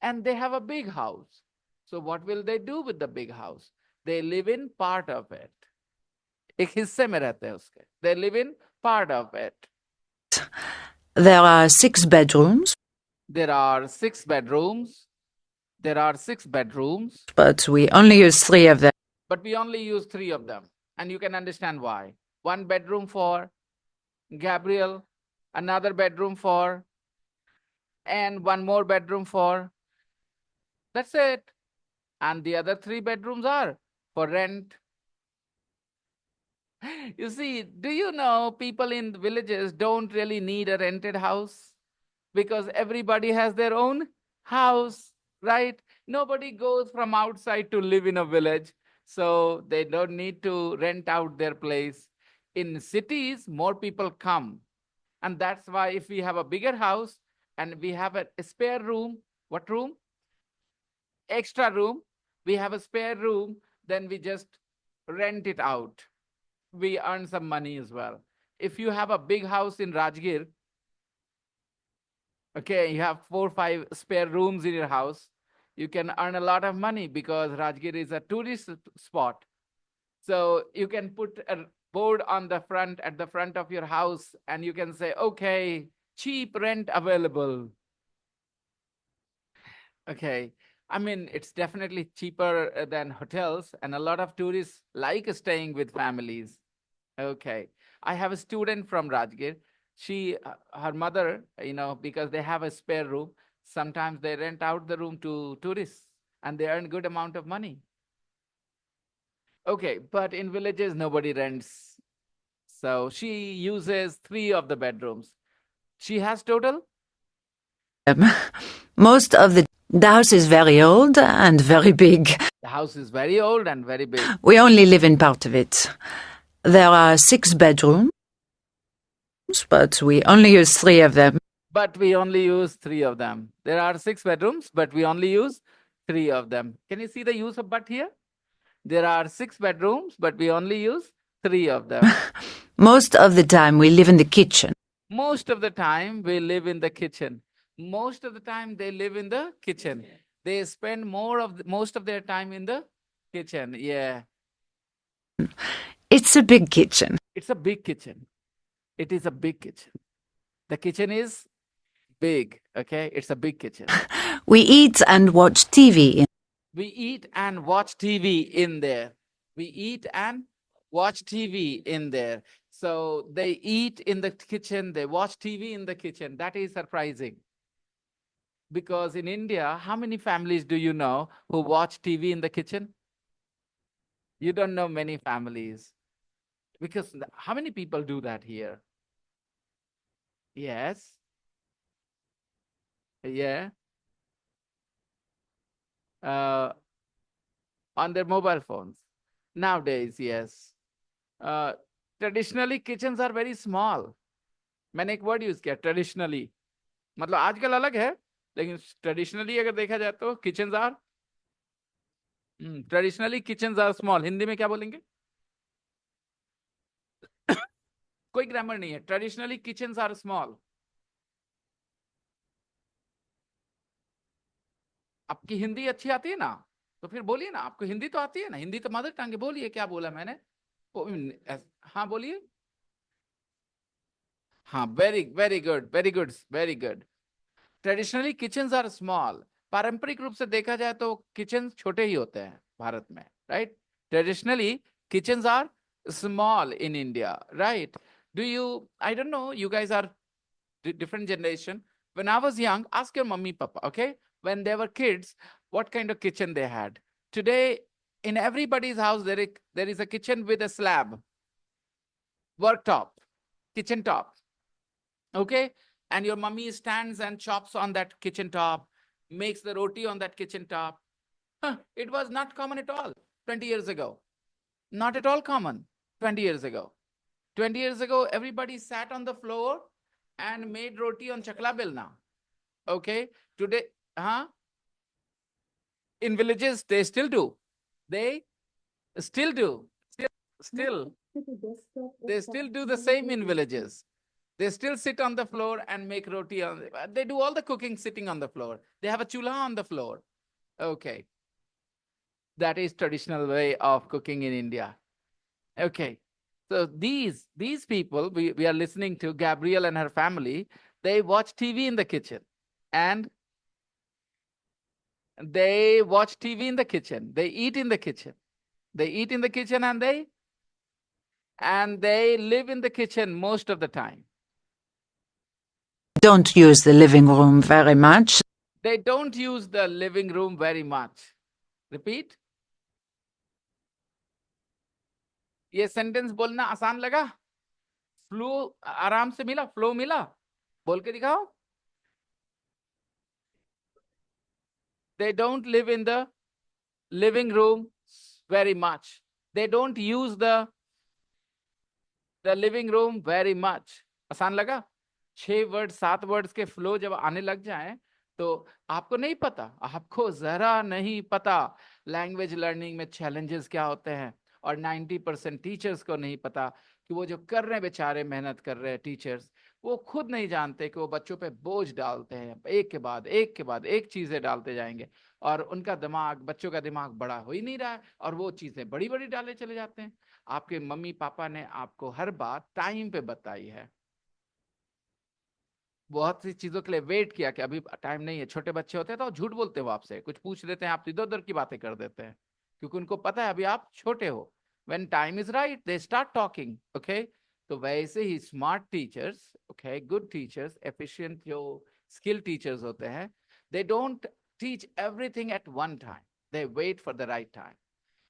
And they have a big house. So what will they do with the big house? They live in part of it. एक हिस्से में रहते हैं उसके. They live in part of it. There are 6 bedrooms, There are 6 bedrooms. There are 6 bedrooms, but we only use 3 of them. but we only use 3 of them. And you can understand why. 1 bedroom for Gabriel, another bedroom for, and 1 more bedroom for. That's it. And the other 3 bedrooms are for rent. You see, do you know people in villages don't really need a rented house because everybody has their own house, right? Nobody goes from outside to live in a village, so they don't need to rent out their place. In cities, more people come. And that's why if we have a bigger house and we have a spare room, what room? Extra room, we have a spare room, then we just rent it out. We earn some money as well. If you have a big house in Rajgir, okay, you have 4 or 5 spare rooms in your house, you can earn a lot of money because Rajgir is a tourist spot. So you can put a board on the front, at the front of your house, and you can say, okay, cheap rent available. Okay. I mean, it's definitely cheaper than hotels, and a lot of tourists like staying with families. Okay. I have a student from Rajgir. Her mother, because they have a spare room, sometimes they rent out the room to tourists and they earn good amount of money. Okay, but in villages, nobody rents. So she uses 3 of the bedrooms. She has total? Most of the house is very old and very big. The house is very old and very big. We only live in part of it. There are 6 bedrooms, but we only use 3 of them. But we only use 3 of them. There are 6 bedrooms, but we only use 3 of them. Can you see the use of but here? There are 6 bedrooms, but we only use 3 of them. Most of the time we live in the kitchen. Most of the time we live in the kitchen. Most of the time they live in the kitchen. They spend most of their time in the kitchen. Yeah. It's a big kitchen. It's a big kitchen. It is a big kitchen. The kitchen is big. Okay. It's a big kitchen. We eat and watch TV in. We eat and watch TV in there. We eat and watch TV in there. So they eat in the kitchen, they watch TV in the kitchen. That is surprising. Because in India, how many families do you know who watch TV in the kitchen? You don't know many families. Because how many people do that here? Yes. Yeah. On their mobile phones. Nowadays, yes. Traditionally, kitchens are very small. मैंने एक word use किया, traditionally. मतलब आजकल अलग है, लेकिन traditionally अगर देखा जाए तो kitchens are traditionally kitchens are small. Hindi में क्या बोलेंगे? कोई ग्रामर नहीं है. Traditionally kitchens are small. आपकी हिंदी अच्छी आती है ना, तो फिर बोलिए ना. आपको हिंदी तो आती है ना, हिंदी तो मदर टंग है. बोलिए क्या बोला मैंने. हाँ बोलिए. हाँ, very good, very good, very good. Traditionally kitchens are small. पारंपरिक रूप से देखा जाए तो किचन छोटे ही होते हैं भारत में, right? Traditionally kitchens are small in India, right? I don't know, you guys are different generation. When I was young, ask your mummy, papa, okay? When they were kids, what kind of kitchen they had. Today, in everybody's house, there is a kitchen with a slab, worktop, kitchen top. Okay? And your mummy stands and chops on that kitchen top, makes the roti on that kitchen top. It was not common at all 20 years ago. Not at all common 20 years ago. 20 years ago, everybody sat on the floor and made roti on chakla belna. Okay? Today, in villages, they still do. They still do. Still. They still do the same in villages. They still sit on the floor and make roti. They do all the cooking sitting on the floor. They have a chula on the floor. Okay. That is traditional way of cooking in India. Okay. So these people we are listening to, Gabrielle and her family, they watch TV in the kitchen. And they watch TV in the kitchen. They eat in the kitchen. They eat in the kitchen and they live in the kitchen most of the time. Don't use the living room very much. They don't use the living room very much. Repeat. ये sentence बोलना आसान लगा? Flow आराम से मिला? Flow मिला? बोल के दिखाओ. They don't live in the living room very much. They don't use the living room very much. आसान लगा? 6 वर्ड 7 वर्ड्स के फ्लो जब आने लग जाएं तो आपको नहीं पता, आपको जरा नहीं पता लैंग्वेज लर्निंग में चैलेंजेस क्या होते हैं. और 90% टीचर्स को नहीं पता कि वो जो कर रहे हैं बेचारे, मेहनत कर रहे हैं टीचर्स, वो खुद नहीं जानते कि वो बच्चों पे बोझ डालते हैं, एक के बाद एक चीजें डालते जाएंगे और उनका दिमाग, बच्चों का दिमाग बड़ा हो ही नहीं रहा है और वो चीजें बड़ी बड़ी डाले चले जाते हैं. आपके मम्मी पापा ने आपको हर बात टाइम पे बताई है. बहुत सी चीजों के लिए वेट किया कि अभी टाइम नहीं है. छोटे बच्चे होते हैं तो झूठ बोलते हो, आपसे कुछ पूछ लेते हैं, आप इधर उधर की बातें कर देते हैं क्योंकि उनको पता है अभी आप छोटे हो. When time is right, they start talking. Okay? तो वैसे ही smart teachers, okay, good teachers, efficient जो स्किल टीचर्स होते हैं, they don't teach everything at one time. They wait for the right time.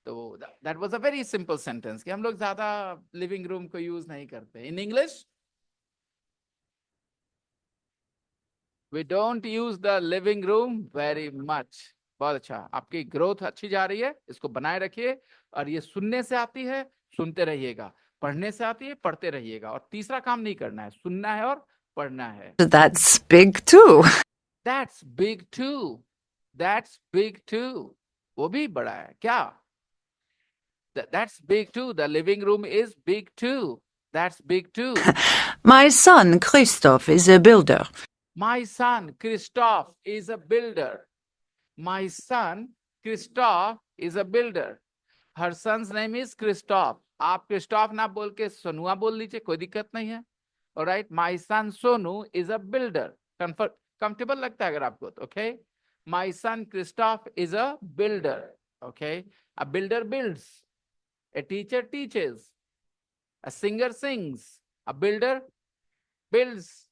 तो that was a very simple sentence कि हम लोग ज्यादा लिविंग रूम को यूज नहीं करते. In English, we don't use the living room very much. बहुत अच्छा, आपकी ग्रोथ अच्छी जा रही है, इसको बनाए रखिए. और ये सुनने से आती है, सुनते रहिएगा. पढ़ने से आती है, पढ़ते रहिएगा. और तीसरा काम नहीं करना है, सुनना है और पढ़ना है. That's big too. That's big too. That's big too. वो भी बड़ा है क्या? That's big too. The living room is big too. That's big too. My son, Christophe, is a builder. My son, Christophe, is a builder. My son, Christophe, is a builder. Her son's name is Christophe. आप Christophe ना बोल के सोनुआ बोल लीजिए, कोई दिक्कत नहीं है. Alright, my son Sonu is a builder. Comfortable लगता है अगर आपको, okay? My son Christophe is a builder. Okay? A builder builds. A teacher teaches. A singer sings. A builder builds.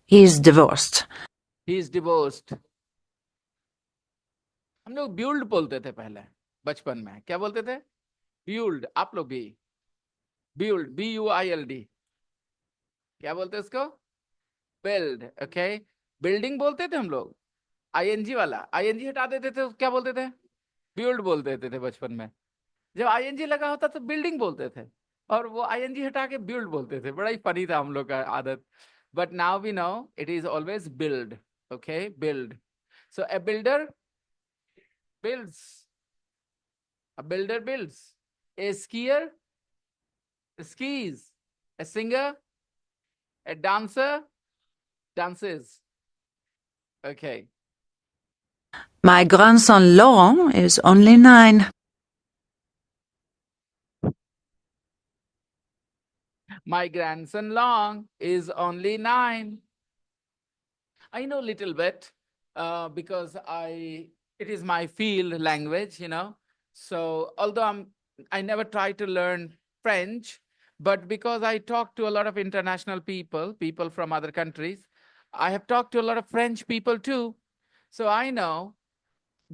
He is divorced. He is divorced. हम लोग build बोलते थे पहले बचपन में. क्या बोलते थे? Build. आप लोग भी build, B-U-I-L-D. क्या बोलते हैं इसको? Build. Okay? Building बोलते थे हम लोग. ING वाला. ING हटा देते थे तो क्या बोलते थे? Build बोल देते थे बचपन में. जब ING लगा होता तो building बोलते थे और वो ING हटा के build बोलते थे. बड़ा ही funny था हम लोग का आदत. But now we know it is always build. Okay? Build. So a builder builds. A builder builds. A skier skis. A singer, a dancer dances. Okay. My grandson Laurent is only 9. My grandson Long is only 9. I know little bit because it is my field language, you know. So although I never try to learn French, but because I talk to a lot of international people from other countries, I have talked to a lot of French people too. So I know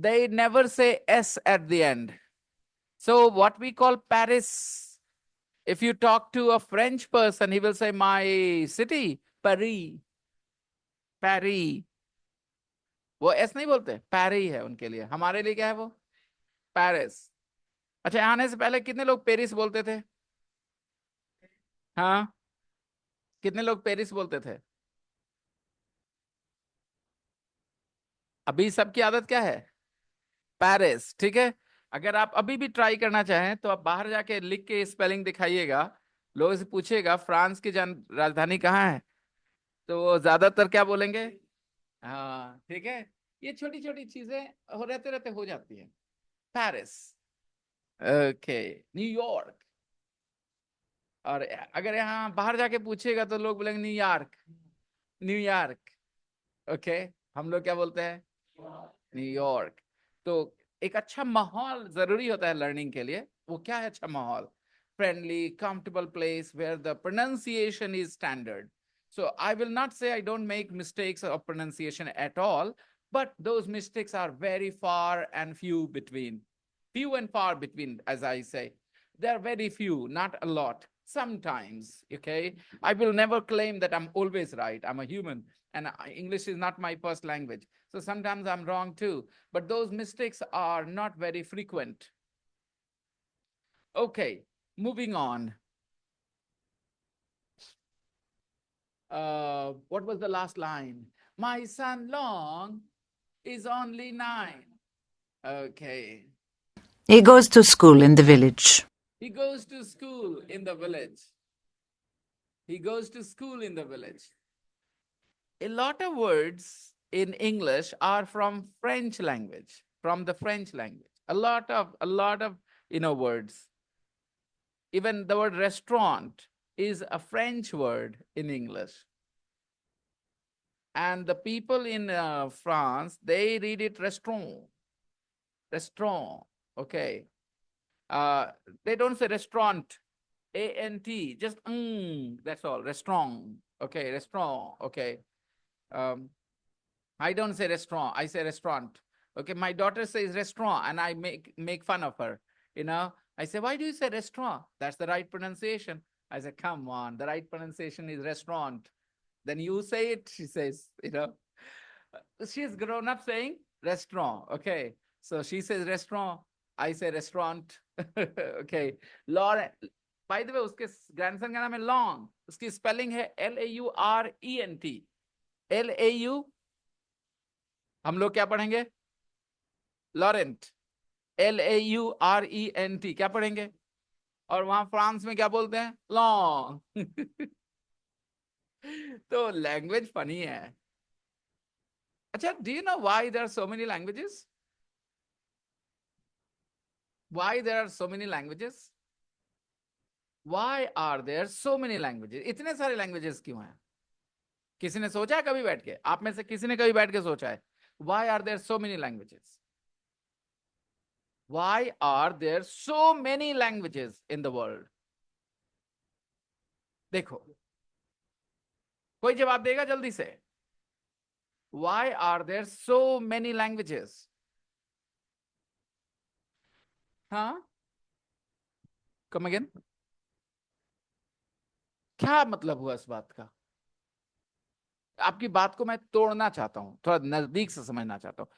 they never say S at the end. So what we call Paris, if you talk to a French person, he will say my city, Paris, Paris. वो S नहीं बोलते, पैरी है उनके लिए, हमारे लिए क्या है वो, पेरिस। अच्छा, आने से पहले कितने लोग पेरिस बोलते थे? हाँ, कितने लोग पेरिस बोलते थे? अभी सबकी आदत क्या है? पेरिस। ठीक है, अगर आप अभी भी ट्राई करना चाहें तो आप बाहर जाके लिख के स्पेलिंग दिखाइएगा, लोगों से पूछिएगा फ्रांस की राजधानी कहाँ है, तो वो ज्यादातर क्या बोलेंगे? हाँ, ठीक है, ये छोटी छोटी चीजें हो रहते रहते हो जाती है। Paris, okay, New York. और अगर यहाँ बाहर जाके पूछिएगा तो लोग बोलेंगे न्यूयॉर्क, न्यूयॉर्क। ओके, हम लोग क्या बोलते हैं? न्यूयॉर्क। तो एक अच्छा माहौल जरूरी होता है लर्निंग के लिए। वो क्या है अच्छा माहौल? Friendly, comfortable place where the pronunciation is standard. So I will not say I don't make mistakes of pronunciation at all, but those mistakes are very far and few between. Few and far between, as I say. They are very few, not a lot. Sometimes, okay? I will never claim that I'm always right. I'm a human, and English is not my first language. So sometimes I'm wrong too. But those mistakes are not very frequent. Okay, moving on. What was the last line? My son Long is only 9. Okay. He goes to school in the village. He goes to school in the village. He goes to school in the village. A lot of words in English are from French language, from the French language. A lot of words. Even the word restaurant is a French word in English. And the people in France, they read it restaurant. Restaurant, okay. They don't say restaurant, A-N-T, just that's all, restaurant, okay, restaurant, okay. I don't say restaurant, I say restaurant. Okay, my daughter says restaurant and I make fun of her, you know. I say, why do you say restaurant? That's the right pronunciation. I say, come on, the right pronunciation is restaurant. Then you say it, she says, you know. She's grown up saying restaurant, okay. So she says restaurant, I say restaurant, okay. Lauren, by the way, उसके grandson का नाम है Long. उसकी spelling है L-A-U-R-E-N-T. L-A-U, हम लोग क्या पढ़ेंगे? Laurent. L-A-U-R-E-N-T, क्या पढ़ेंगे? और वहां फ्रांस में क्या बोलते हैं? Long. तो लैंग्वेज फनी है। अच्छा, do you know why there are so many languages? Why there are so many languages? Why are there so many languages? इतने सारे languages क्यों हैं? किसी ने सोचा है कभी बैठ के? आप में से किसी ने कभी बैठ के सोचा है? Why are there so many languages? Why are there so many languages in the world? देखो, कोई जवाब देगा जल्दी से? Why are there so many languages? हाँ? Come again? क्या मतलब हुआ इस बात का? आपकी बात को मैं तोड़ना चाहता हूं, थोड़ा नजदीक से समझना चाहता हूं।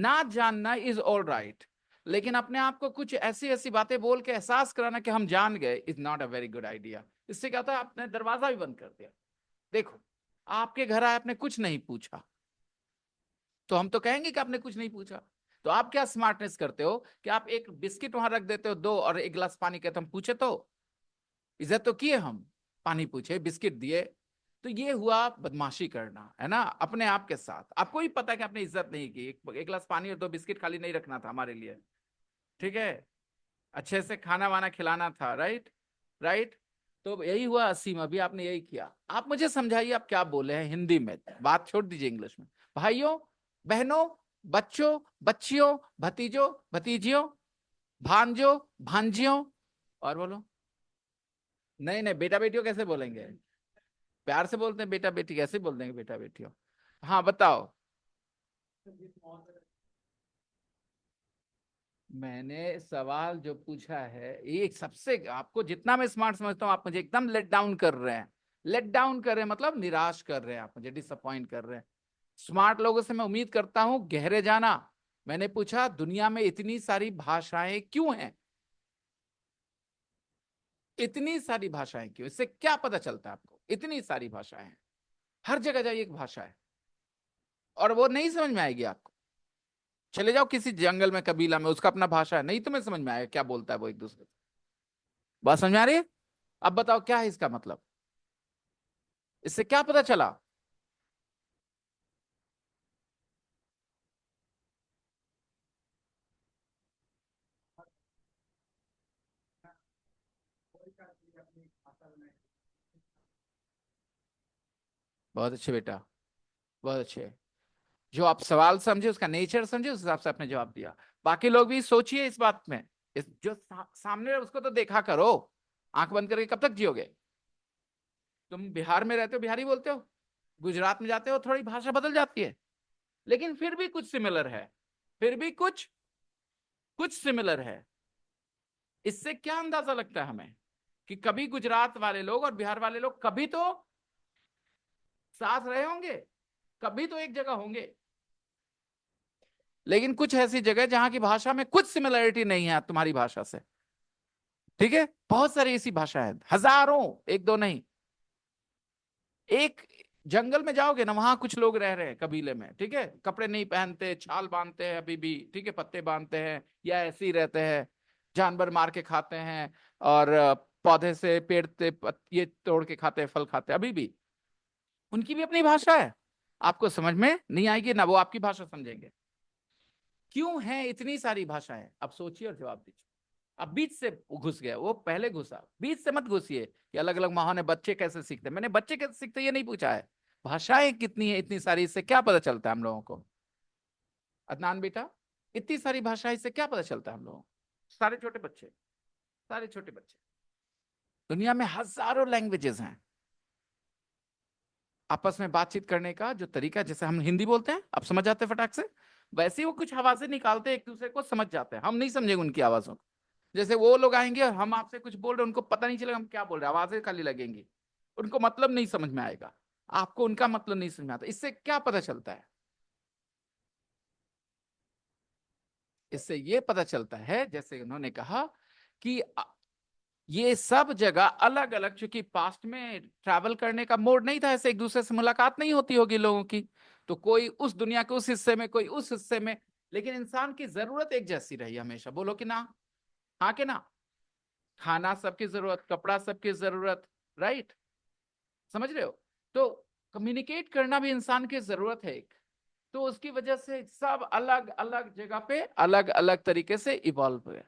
ना जानना इज ऑल राइट, लेकिन अपने आप को कुछ ऐसी ऐसी बातें बोल के एहसास कराना कि हम जान गए is not a very good idea. इससे क्या था, आपने दरवाजा भी बंद कर दिया। देखो, आपके घर आए, आपने कुछ नहीं पूछा, तो हम तो कहेंगे कि आपने कुछ नहीं पूछा। तो आप क्या स्मार्टनेस करते हो कि आप एक बिस्किट वहां रख देते हो, दो, और एक गिलास पानी कहते हम पूछे, तो इज्जत तो किए, हम पानी पूछे, बिस्किट दिए, तो ये हुआ बदमाशी करना, है ना, अपने आप के साथ। आपको ही पता है कि आपने इज्जत नहीं की, एक गिलास पानी और दो बिस्किट खाली नहीं रखना था हमारे लिए, ठीक है, अच्छे से खाना वाना खिलाना था, राइट राइट। तो यही हुआ असीम, अभी आपने यही किया। आप मुझे समझाइए आप क्या बोले हैं हिंदी में, बात छोड़ दीजिए इंग्लिश में। भाइयों बहनों, बच्चों बच्चियों, भतीजों भतीजियों, भांजों भांजियों, और बोलो। नहीं नहीं, बेटा बेटियों कैसे बोलेंगे? प्यार से बोलते हैं, बेटा बेटी कैसे बोल देंगे बेटा बेटियों? हाँ बताओ। मैंने सवाल जो पूछा है, एक सबसे, आपको जितना मैं स्मार्ट समझता हूँ, आप मुझे एकदम लेट डाउन कर रहे हैं। लेट डाउन कर रहे हैं मतलब निराश कर रहे हैं, आप मुझे डिसअपॉइंट कर रहे हैं। स्मार्ट लोगों से मैं उम्मीद करता हूं गहरे जाना। मैंने पूछा दुनिया में इतनी सारी भाषाएं क्यों हैं? इतनी सारी भाषाएं क्यों? इससे क्या पता चलता है आपको? इतनी सारी भाषाएं हैं, हर जगह जाइए एक भाषा है, और वो नहीं समझ में आएगी आपको। चले जाओ किसी जंगल में, कबीला में, उसका अपना भाषा है, नहीं तुम्हें समझ में आएगा क्या बोलता है वो एक दूसरे से। बात समझ में आ रही है? अब बताओ क्या है इसका मतलब? इससे क्या पता चला? बहुत अच्छे बेटा, बहुत अच्छे। जो आप सवाल समझे, उसका नेचर समझे, उस हिसाब से आपने जवाब दिया। बाकी लोग भी सोचिए इस बात में। इस जो सामने है, उसको तो देखा करो। आंख बंद करके कब तक जियोगे? तुम बिहार में रहते हो, बिहारी बोलते हो। गुजरात में जाते हो, थोड़ी भाषा बदल जाती है, लेकिन फिर भी कुछ सिमिलर है। फिर भी कुछ कुछ सिमिलर है। इससे क्या अंदाजा लगता है हमें कि कभी गुजरात वाले लोग और बिहार वाले लोग कभी तो साथ रहे होंगे, कभी तो एक जगह होंगे। लेकिन कुछ ऐसी जगह जहां की भाषा में कुछ सिमिलरिटी नहीं है तुम्हारी भाषा से। ठीक है, बहुत सारी ऐसी भाषाएं हैं, हजारों, एक दो नहीं। एक जंगल में जाओगे ना, वहां कुछ लोग रह रहे हैं कबीले में, ठीक है, कपड़े नहीं पहनते, छाल बांधते हैं अभी भी, ठीक है, पत्ते बांधते हैं, या ऐसे ही रहते हैं, जानवर मार के खाते हैं, और पौधे से पेड़ से ये तोड़ के खाते हैं, फल खाते हैं अभी भी। उनकी भी अपनी भाषा है, आपको समझ में नहीं आएगी ना वो आपकी भाषा समझेंगे। क्यों है इतनी सारी भाषाएं? अब सोचिए और जवाब दीजिए। अब बीच से घुस गया, वो पहले घुसा, बीच से मत घुसिए कि अलग अलग माहौल है, बच्चे कैसे सीखते हैं। मैंने बच्चे कैसे सीखते हैं ये नहीं पूछा है, भाषाएं कितनी है इतनी सारी, इससे क्या पता चलता है हम लोगों को? अदनान बेटा, इतनी सारी भाषाएं, इससे क्या पता चलता है हम लोगों को? सारे छोटे बच्चे, सारे छोटे बच्चे, दुनिया में हजारों लैंग्वेजेस हैं। आपस में बातचीत करने का जो तरीका, जैसे हम हिंदी बोलते हैं, आप समझ जाते हैं फटाक से, वैसे ही वो कुछ आवाजें निकालते हैं, एक दूसरे को समझ जाते हैं, हम नहीं समझेंगे उनकी आवाजों को। जैसे वो लोग आएंगे और हम आपसे कुछ बोल रहे हैं, उनको पता नहीं चलेगा हम क्या बोल रहे हैं, आवाजें खाली लगेंगी, उनको मतलब नहीं समझ में आएगा, आपको उनका मतलब नहीं समझ में आता। इससे क्या पता चलता है? इससे ये पता चलता है, जैसे उन्होंने कहा कि ये सब जगह अलग अलग, चूंकि पास्ट में ट्रैवल करने का मोड नहीं था, ऐसे एक दूसरे से मुलाकात नहीं होती होगी लोगों की, तो कोई उस दुनिया के उस हिस्से में, कोई उस हिस्से में, लेकिन इंसान की जरूरत एक जैसी रही हमेशा। बोलो कि ना? हाँ कि ना? खाना सबकी जरूरत, कपड़ा सबकी जरूरत, राइट? समझ रहे हो? तो कम्युनिकेट करना भी इंसान की जरूरत है एक। तो उसकी वजह से सब अलग अलग जगह पे अलग अलग तरीके से इवॉल्व हुए।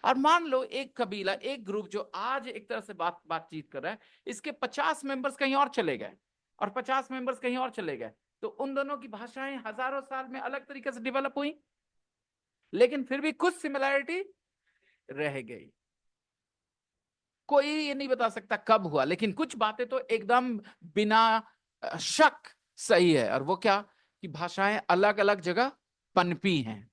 और मान लो एक कबीला, एक ग्रुप जो आज एक तरह से बातचीत कर रहा है, इसके 50 मेंबर्स कहीं और चले गए, और 50 मेंबर्स कहीं और चले गए, तो उन दोनों की भाषाएं हजारों साल में अलग तरीके से डेवलप हुई, लेकिन फिर भी कुछ सिमिलैरिटी रह गई। कोई ये नहीं बता सकता कब हुआ, लेकिन कुछ बातें तो एकदम बिना शक सही है। और वो क्या? कि भाषाएं अलग अलग जगह पनपी हैं,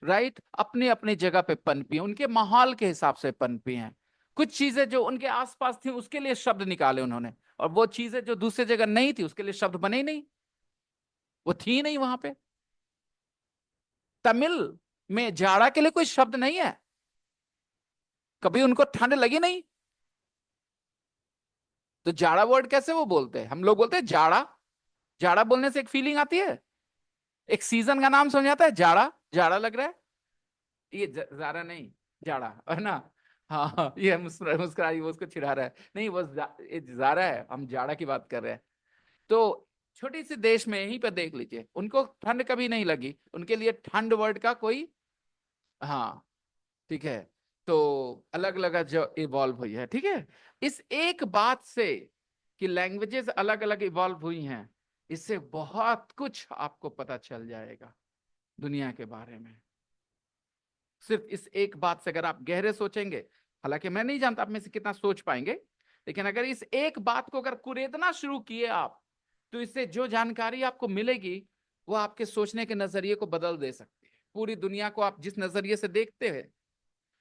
राइट? अपने अपने जगह पे पनपी हैं, उनके माहौल के हिसाब से पनपी हैं। कुछ चीजें जो उनके आसपास थी उसके लिए शब्द निकाले उन्होंने, और वो चीजें जो दूसरी जगह नहीं थी उसके लिए शब्द बने ही नहीं, वो थी नहीं वहां पे। तमिल में जाड़ा के लिए कोई शब्द नहीं है, कभी उनको ठंड लगी नहीं, तो जाड़ा वर्ड कैसे वो बोलते हैं? हम लोग बोलते हैं जाड़ा, जाड़ा बोलने से एक फीलिंग आती है, एक सीजन का नाम समझ आता है, जाड़ा, जाड़ा लग रहा है, ये जाड़ा नहीं, जाड़ा है ना? हाँ हाँ, ये मुस्कुरा रही, वो उसको चिढ़ा रहा है, नहीं वो ये जाड़ा है, हम जाड़ा की बात कर रहे हैं। तो छोटी सी देश में यहीं पे देख लीजिए, उनको ठंड कभी नहीं लगी, उनके लिए ठंड वर्ड का कोई, हाँ, ठीक है। तो अलग अलग जो इवॉल्व हुई है, ठीक है, इस एक बात से कि लैंग्वेजेस अलग अलग इवॉल्व हुई हैं, इससे बहुत कुछ आपको पता चल जाएगा दुनिया के बारे में। सिर्फ इस एक बात से अगर आप गहरे सोचेंगे, हालांकि मैं नहीं जानता आप में से कितना सोच पाएंगे, लेकिन अगर इस एक बात को अगर कुरेदना शुरू किए आप, तो इससे जो जानकारी आपको मिलेगी वो आपके सोचने के नजरिए को बदल दे सकती है। पूरी दुनिया को आप जिस नजरिए से देखते हैं,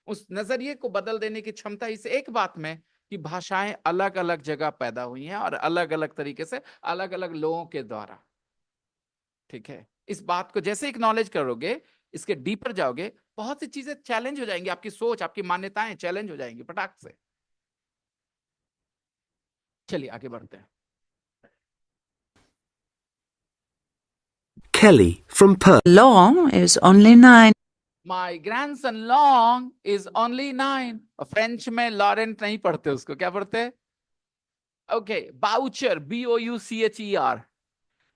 उस नजरिए को बदल देने की क्षमता इस एक बात में कि भाषाएं अलग अलग जगह पैदा हुई हैं और अलग अलग तरीके से अलग अलग लोगों के द्वारा। ठीक है, इस बात को जैसे एक्नॉलेज करोगे, इसके डीपर जाओगे, बहुत सी चीजें चैलेंज हो जाएंगी, आपकी सोच, आपकी मान्यताएं चैलेंज हो जाएंगी पटाख से। चलिए आगे बढ़ते हैं। Kelly from Perth. Laurent is only 9. My grandson Long is only 9. French में लॉरेंट नहीं पढ़ते, उसको क्या पढ़ते? Okay, Boucher, Boucher.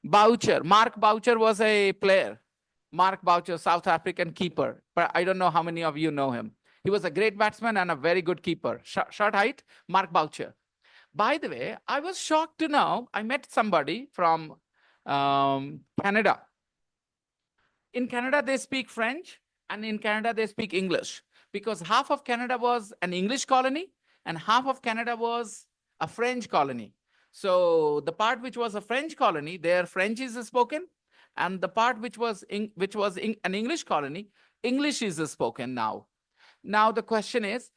Boucher. Mark Boucher was a player. Mark Boucher, South African keeper. But I don't know how many of you know him. He was a great batsman and a very good keeper. Short height, Mark Boucher. By the way, I was shocked to know, I met somebody from Canada. In Canada, they speak French, and in Canada, they speak English, because half of Canada was an English colony and half of Canada was a French colony. So the part which was a French colony, their French is spoken, and the part which was an English colony, English is spoken now. Now the question is,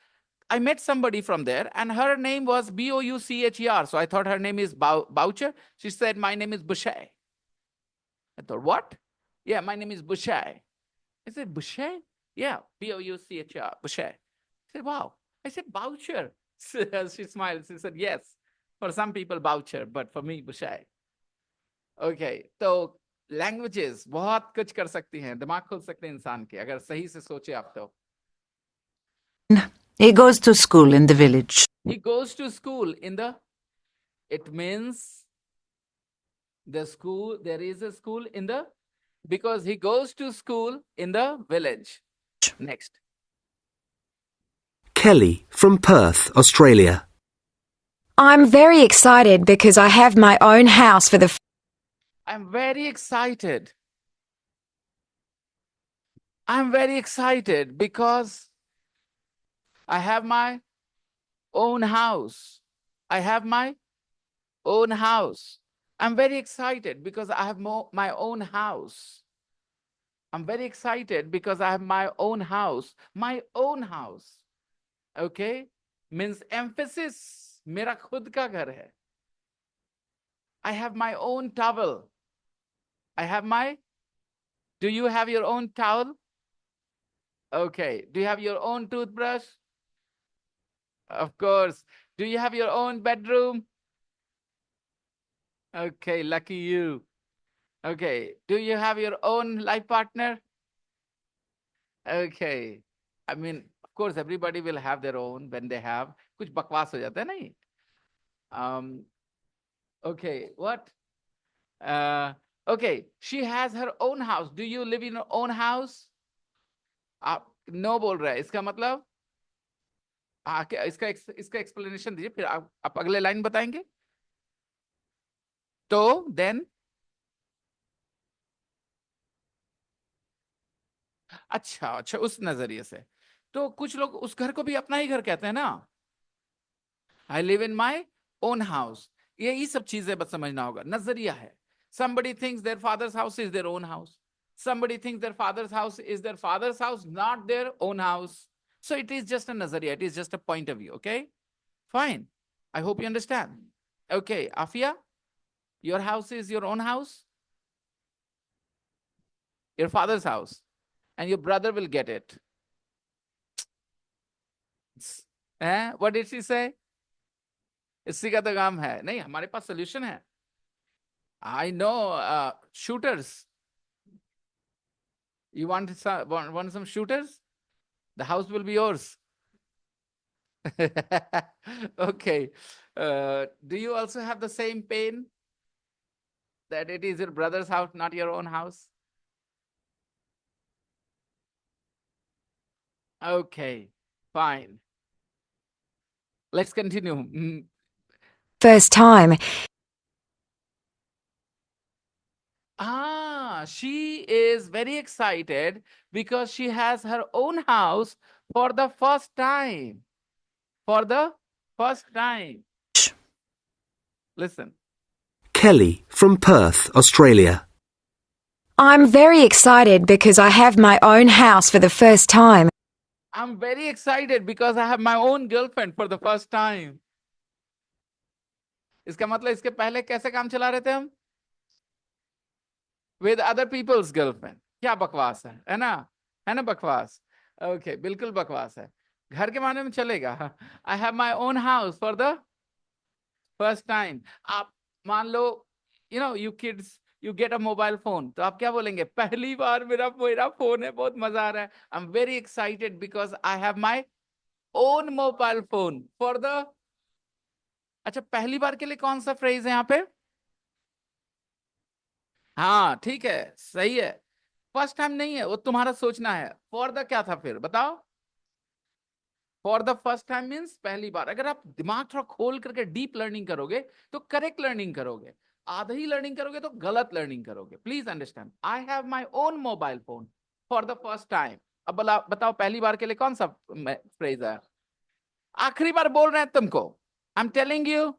I met somebody from there, and her name was Boucher. So I thought her name is Boucher. She said, my name is Boucher. I thought, what? Yeah, my name is Boucher. I said, Boucher? Yeah, Boucher, Boucher. I said, wow. I said, Boucher. She smiled. She said, yes. For some people, Boucher, but for me, Boucher. Okay, तो languages बहुत कुछ कर सकती हैं, दिमाग खोल सकते हैं इंसान के, अगर सही से सोचे आप तो. He goes to school in the village. He goes to school in the, it means the school, there is a school in the, because he goes to school in the village. Next. Kelly from Perth, Australia. I'm very excited because I have my own house for the I'm very excited. I'm very excited because I have my own house. I have my own house. I'm very excited because I have my own house. I'm very excited because I have my own house. My own house. Okay? Means emphasis. मेरा खुद का घर है. I have my own towel. I have my, do you have your own towel? Okay. Do you have your own toothbrush? Of course. Do you have your own bedroom? Okay, lucky you. Okay. Do you have your own life partner? Okay. I mean, of course, everybody will have their own when they have. कुछ बकवास हो जाता है नहीं? Okay, what? Okay, she has her own house. Do you live in your own house? आप no बोल रहा है, इसका मतलब इसका explanation दीजिए, फिर आप अगले लाइन बताएंगे. तो then अच्छा उस नजरिए से तो कुछ लोग उस घर को भी अपना ही घर कहते हैं ना. I live in my own house. यही सब चीजें बस समझना होगा, नजरिया है. Somebody thinks their father's house is their own house. Somebody thinks their father's house is their father's house, not their own house. So it is just a nazariya, it is just a point of view, okay? Fine. I hope you understand. Okay, Afia, your house is your own house? Your father's house. And your brother will get it. What did she say? इसी का तो काम है. नहीं, हमारे पास solution है. I know shooters. You want some shooters? The house will be yours. Okay. Do you also have the same pain that it is your brother's house, not your own house? Okay, fine. Let's continue. first time. She is very excited because she has her own house for the first time. For the first time. Listen. Kelly from Perth, Australia. I'm very excited because I have my own house for the first time. I'm very excited because I have my own girlfriend for the first time. इसका मतलब इसके पहले कैसे काम चला रहे थे हम? With other people's girlfriend. क्या बकवास है ना बकवास? Okay, बिल्कुल बकवास है. घर के माने में चलेगा. I have my own house for the first time. आप मान लो, you kids, you get a mobile phone. तो आप क्या बोलेंगे? पहली बार मेरा फोन है, बहुत मजा आ रहा है. I'm very excited because I have my own mobile phone for the. अच्छा, पहली बार के लिए कौन सा फ्रेज है यहाँ पे? हाँ ठीक है, सही है. फर्स्ट टाइम नहीं है, वो तुम्हारा सोचना है. फॉर द क्या था फिर बताओ? For the first time means पहली बार. अगर आप दिमाग थोड़ा खोल करके डीप लर्निंग करोगे तो करेक्ट लर्निंग करोगे. आधा ही लर्निंग करोगे तो गलत लर्निंग करोगे. Please understand. I have my own mobile phone for the first time. अब बताओ पहली बार के लिए कौन सा फ्रेज है? आखिरी बार बोल रहे हैं तुमको. I am telling you.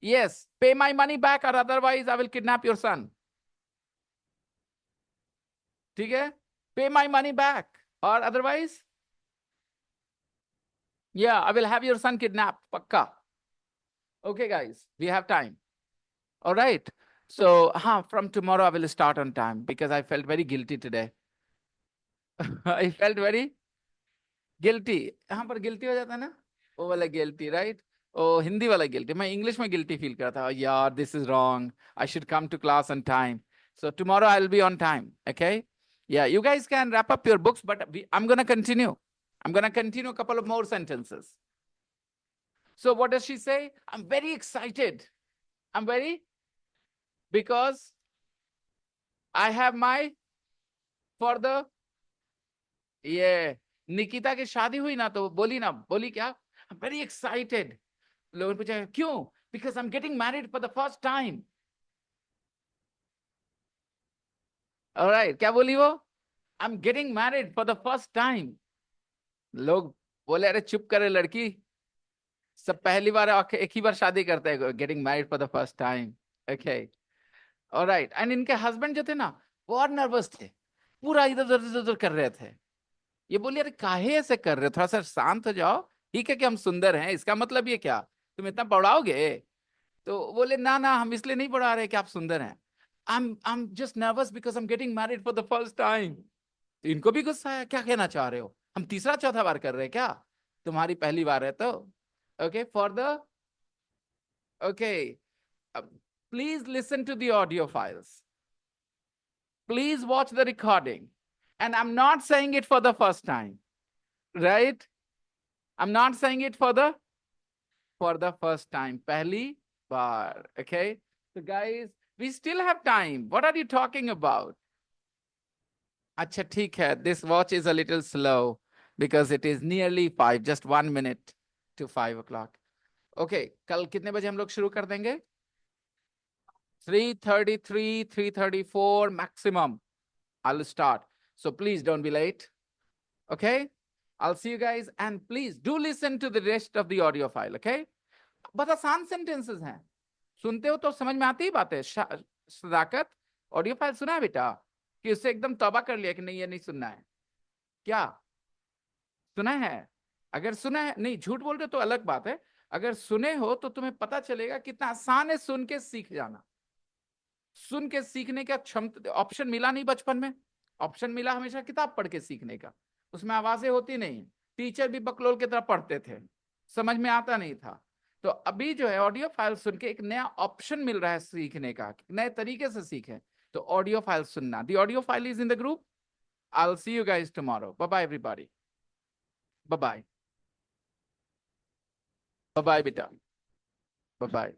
Yes, pay my money back or otherwise I will kidnap your son. ठीक है? Pay my money back or otherwise? Yeah, I will have your son kidnapped. Pakka. Okay, guys, we have time. All right. So, from tomorrow I will start on time because I felt very guilty today. I felt very guilty. यहाँ पर guilty हो जाता है ना? वो वाला guilty, right? ओ हिंदी वाला guilty. मैं इंग्लिश में गिल्टी फील कर रहा था. यार this is wrong. I should come to class on time. So tomorrow I will be on time. Okay, yeah you guys can wrap up your books but I am gonna continue. I'm going to continue a couple of more sentences. So what does she say? I'm very excited. Because I have my, for the, Nikita की शादी हुई ना तो बोली क्या? I'm very excited. लोगों ने पूछा क्यों? Because I'm getting married for the first time. All right, क्या बोली वो? I'm getting married for the first time. लोग बोले अरे चुप करे लड़की, सब पहली बार एक ही बार शादी करते हैं. Getting married for the first time. Okay. All right. And इनके हस्बैंड जो थे ना, बहुत नर्वस थे, पूरा इधर कर रहे थे. ये बोलिए अरे काहे ऐसे कर रहे हो, थोड़ा सा शांत हो जाओ. ठीक है कि हम सुंदर हैं, इसका मतलब ये क्या तुम इतना बढ़ाओगे? तो बोले ना हम इसलिए नहीं बढ़ा रहे कि आप सुंदर हैं. I'm just nervous because I'm getting married for the first time. तो इनको भी गुस्सा आया. क्या कहना चाह रहे हो? हम तीसरा चौथा बार कर रहे हैं क्या? तुम्हारी पहली बार है तो. Okay, for the, okay, please listen to the audio files. Please watch the recording. And I'm not saying it for the first time, right? I'm not saying it for the first time. Pehli bar, okay? So guys, we still have time. What are you talking about? Acha, theek hai. This watch is a little slow because it is nearly 5, just 1 minute to 5 o'clock. Okay, कल कितने बजे हम लोग शुरू कर देंगे? 3:33, 3:34 maximum. I'll start. So please don't be late. Okay? I'll see you guys and please do listen to the rest of the audio file. Okay? बहुत आसान sentences हैं. सुनते हो तो समझ में आती ही बात है. सदाकत, ऑडियो फाइल सुना है बेटा? कि उससे एकदम तौबा कर लिया कि नहीं ये नहीं सुनना है? क्या सुना है? अगर सुना है, नहीं झूठ बोल रहे तो अलग बात है. अगर सुने हो तो तुम्हें पता चलेगा कितना आसान है सुन के सीख जाना. सुन के सीखने का क्षमता ऑप्शन मिला नहीं बचपन में. ऑप्शन मिला हमेशा किताब पढ़ के सीखने का. उसमें आवाजें होती नहीं. टीचर भी बकलोल की तरह पढ़ते थे, समझ में आता नहीं था. तो अभी जो है ऑडियो फाइल सुन के एक नया ऑप्शन मिल रहा है सीखने का, नए तरीके से सीखें. तो ऑडियो फाइल सुनना. The audio file is in the group. I will see you guys tomorrow. Bye bye everybody. Bye bye. Bye bye बेटा. Bye bye.